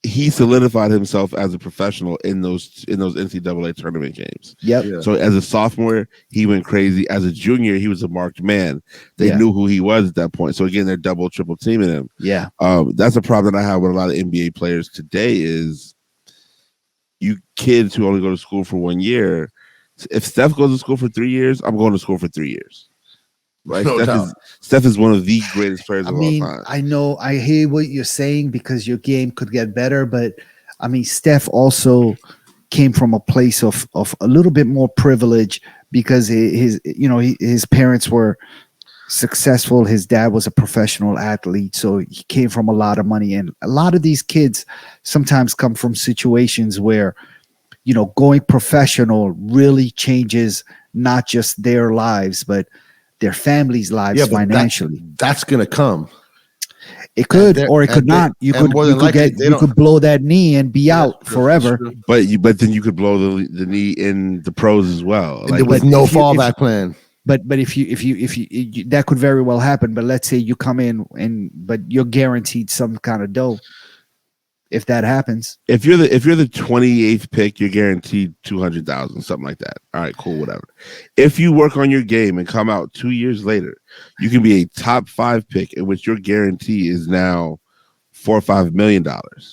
he solidified himself as a professional in those NCAA tournament games. Yep. Yeah. So as a sophomore, he went crazy. As a junior, he was a marked man. They knew who he was at that point. So again, they're double, triple teaming him. Yeah. That's a problem that I have with a lot of NBA players today is you kids who only go to school for 1 year. If Steph goes to school for 3 years, I'm going to school for 3 years. Right? Steph is one of the greatest players of all time. I know, I hear what you're saying because your game could get better, but Steph also came from a place of a little bit more privilege because his parents were successful. His dad was a professional athlete, so he came from a lot of money. And a lot of these kids sometimes come from situations where, going professional really changes not just their lives, but their families' lives financially. That's going to come. It could, or it could not. You could blow that knee and be out forever. But then you could blow the knee in the pros as well. Like, with no fallback plan. But if you that could very well happen. But let's say you come in but you're guaranteed some kind of dough. If that happens, if you're the 28th pick, you're guaranteed 200,000, something like that. All right, cool, whatever. If you work on your game and come out 2 years later, you can be a top 5 pick, in which your guarantee is now $4 or $5 million.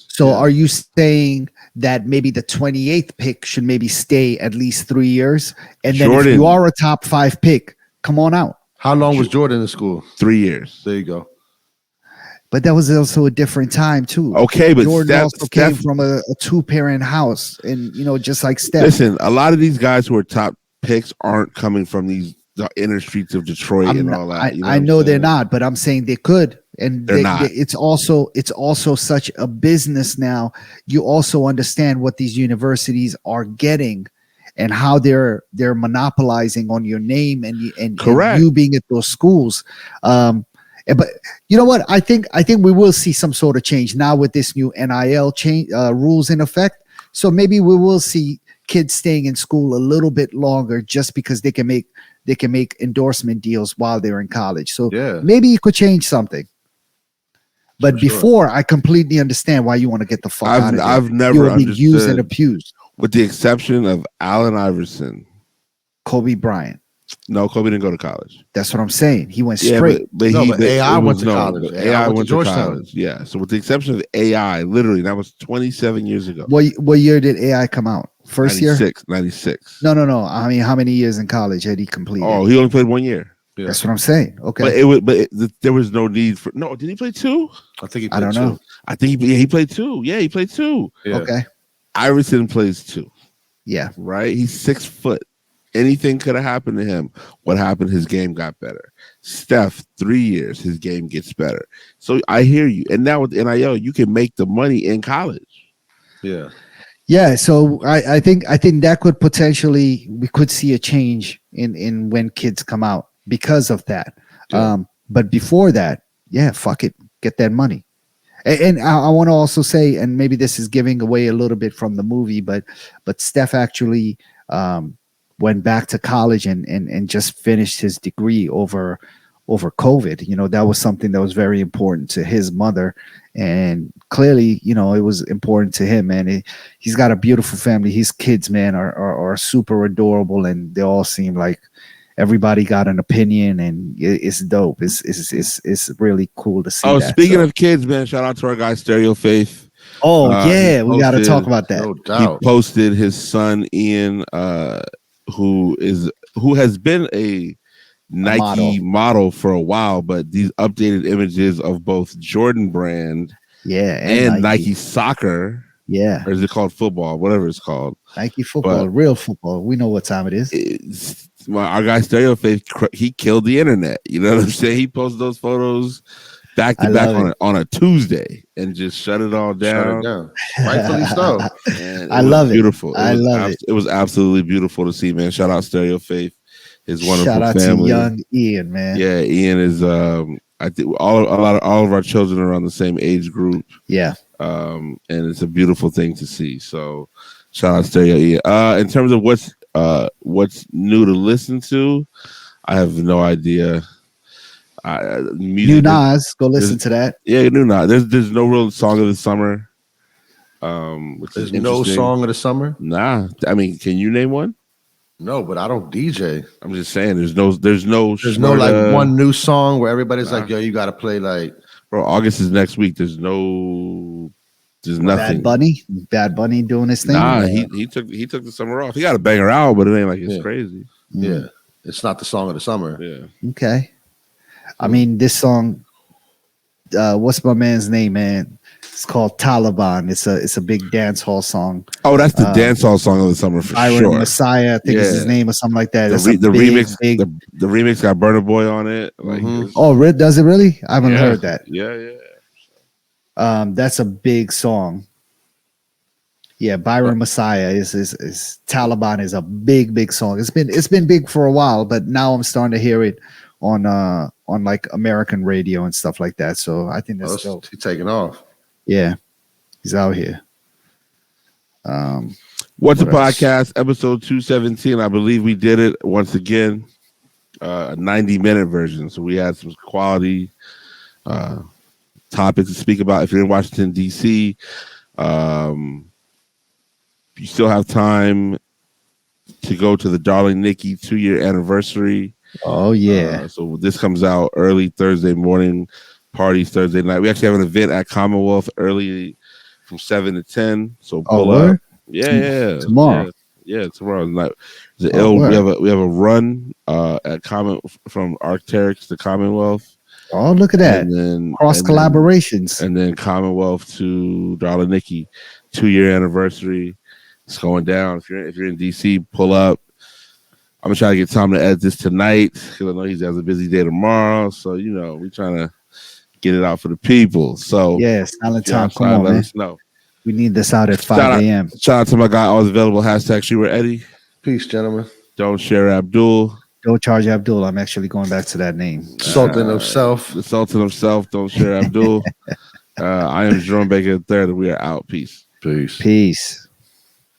So, are you saying that maybe the 28th pick should maybe stay at least 3 years, and then if you are a top 5 pick, come on out? How long was Jordan in school? 3 years. There you go. But that was also a different time too. Okay, but Jordan also came from a 2-parent house, and just like Steph. Listen, a lot of these guys who are top picks aren't coming from the inner streets of Detroit all that. I know they're not, but I'm saying they could, and they're not. It's also such a business now. You also understand what these universities are getting, and how they're monopolizing on your name and you being at those schools. But you know what? I think we will see some sort of change now with this new NIL change rules in effect. So maybe we will see kids staying in school a little bit longer just because they can make endorsement deals while they're in college. So maybe it could change something. But before, I completely understand why you want to get the fuck out of here. I've never understood, used and abused, with the exception of Allen Iverson, Kobe Bryant. No, Kobe didn't go to college. That's what I'm saying. He went straight. But AI went to college. AI went to college. Yeah. So with the exception of AI, literally, that was 27 years ago. What year did AI come out? First 96, year? 96. No. I mean, how many years in college had he completed? Oh, he only played 1 year. Yeah. That's what I'm saying. Okay. There was no need for. No, did he play 2? I think he played 2. I don't know. I think he played 2. Yeah, he played 2. Yeah. Okay. Iverson plays 2. Yeah. Right? He's 6 foot. Anything could have happened to him. What happened? His game got better. Steph, 3 years, his game gets better. So I hear you. And now with NIL, you can make the money in college. Yeah. Yeah. So I think that could potentially, we could see a change in when kids come out because of that. Yeah. But before that, fuck it, get that money. And I want to also say, and maybe this is giving away a little bit from the movie, but Steph actually went back to college and just finished his degree over COVID. That was something that was very important to his mother, and clearly, it was important to him, man. He's got a beautiful family. His kids, man, are super adorable, and they all seem like everybody got an opinion, and it's dope. It's really cool to see. Speaking of kids, man, shout out to our guy Stereo Faith. Oh we got to talk about that. No doubt. He posted his son Ian, who has been a Nike model for a while, but these updated images of both Jordan brand and Nike soccer, or is it called football, whatever it's called, Nike football, real football, we know what time it is. Our guy Stereo Faith, he killed the internet, you know what I'm saying? He posted those photos back to back on a Tuesday and just shut it all down. Rightfully so. I love it. Beautiful. I love it. It was absolutely beautiful to see, man. Shout out Stereo Faith, his wonderful family. Shout out family. to young Ian, man. Yeah, Ian is. I think all of our children are on the same age group. Yeah. And it's a beautiful thing to see. So, shout out Stereo Ian. In terms of what's new to listen to, I have no idea. New Nas, go listen to that. Yeah, New Nas. There's no real song of the summer. There's no song of the summer. Nah, I mean, can you name one? No, but I don't DJ. I'm just saying, there's no like one new song where everybody's like, yo, you got to play like. Bro, August is next week. There's nothing. Bad Bunny doing his thing. Nah, he took the summer off. He got a banger out, but it ain't like it's crazy. Yeah, it's not the song of the summer. Yeah. Okay. I mean, this song, what's my man's name, man? It's called Taliban. It's a big dance hall song. Oh, that's the dance hall song of the summer for Byron sure. Messiah, I think is his name or something like that. The remix, the remix got Burna Boy on it. Like, does it really? I haven't heard that. Yeah. That's a big song. Yeah, Byron Messiah is Taliban is a big song. It's been big for a while, but now I'm starting to hear it on like American radio and stuff like that. So I think that's dope. He's taking off. Yeah, he's out here. What's the podcast? Episode 217. I believe we did it once again. A 90-minute version. So we had some quality topics to speak about. If you're in Washington, D.C., you still have time to go to the Darling Nikki 2-year anniversary. Oh, yeah. So this comes out early Thursday morning, parties Thursday night. We actually have an event at Commonwealth early from 7 to 10. So pull up. Yeah. Tomorrow. Yeah, tomorrow night. We have a run at from Arc'teryx to Commonwealth. Oh, look at that. And then cross collaborations. And then Commonwealth to Darling Nikki 2-year anniversary. It's going down. If you're in DC, pull up. I'm gonna try to get Tom to edit this tonight because I know he has a busy day tomorrow. So we're trying to get it out for the people. So Silent Tom, come on, let man. us know. We need this out at 5 a.m. Shout out to my guy, always available. #Shooter Eddie. Peace, gentlemen. Don't share Abdul. Don't charge Abdul. I'm actually going back to that name. Sultan of Self. The Sultan of Self. Don't share Abdul. I am Jerome Baker III. We are out. Peace. Peace. Peace.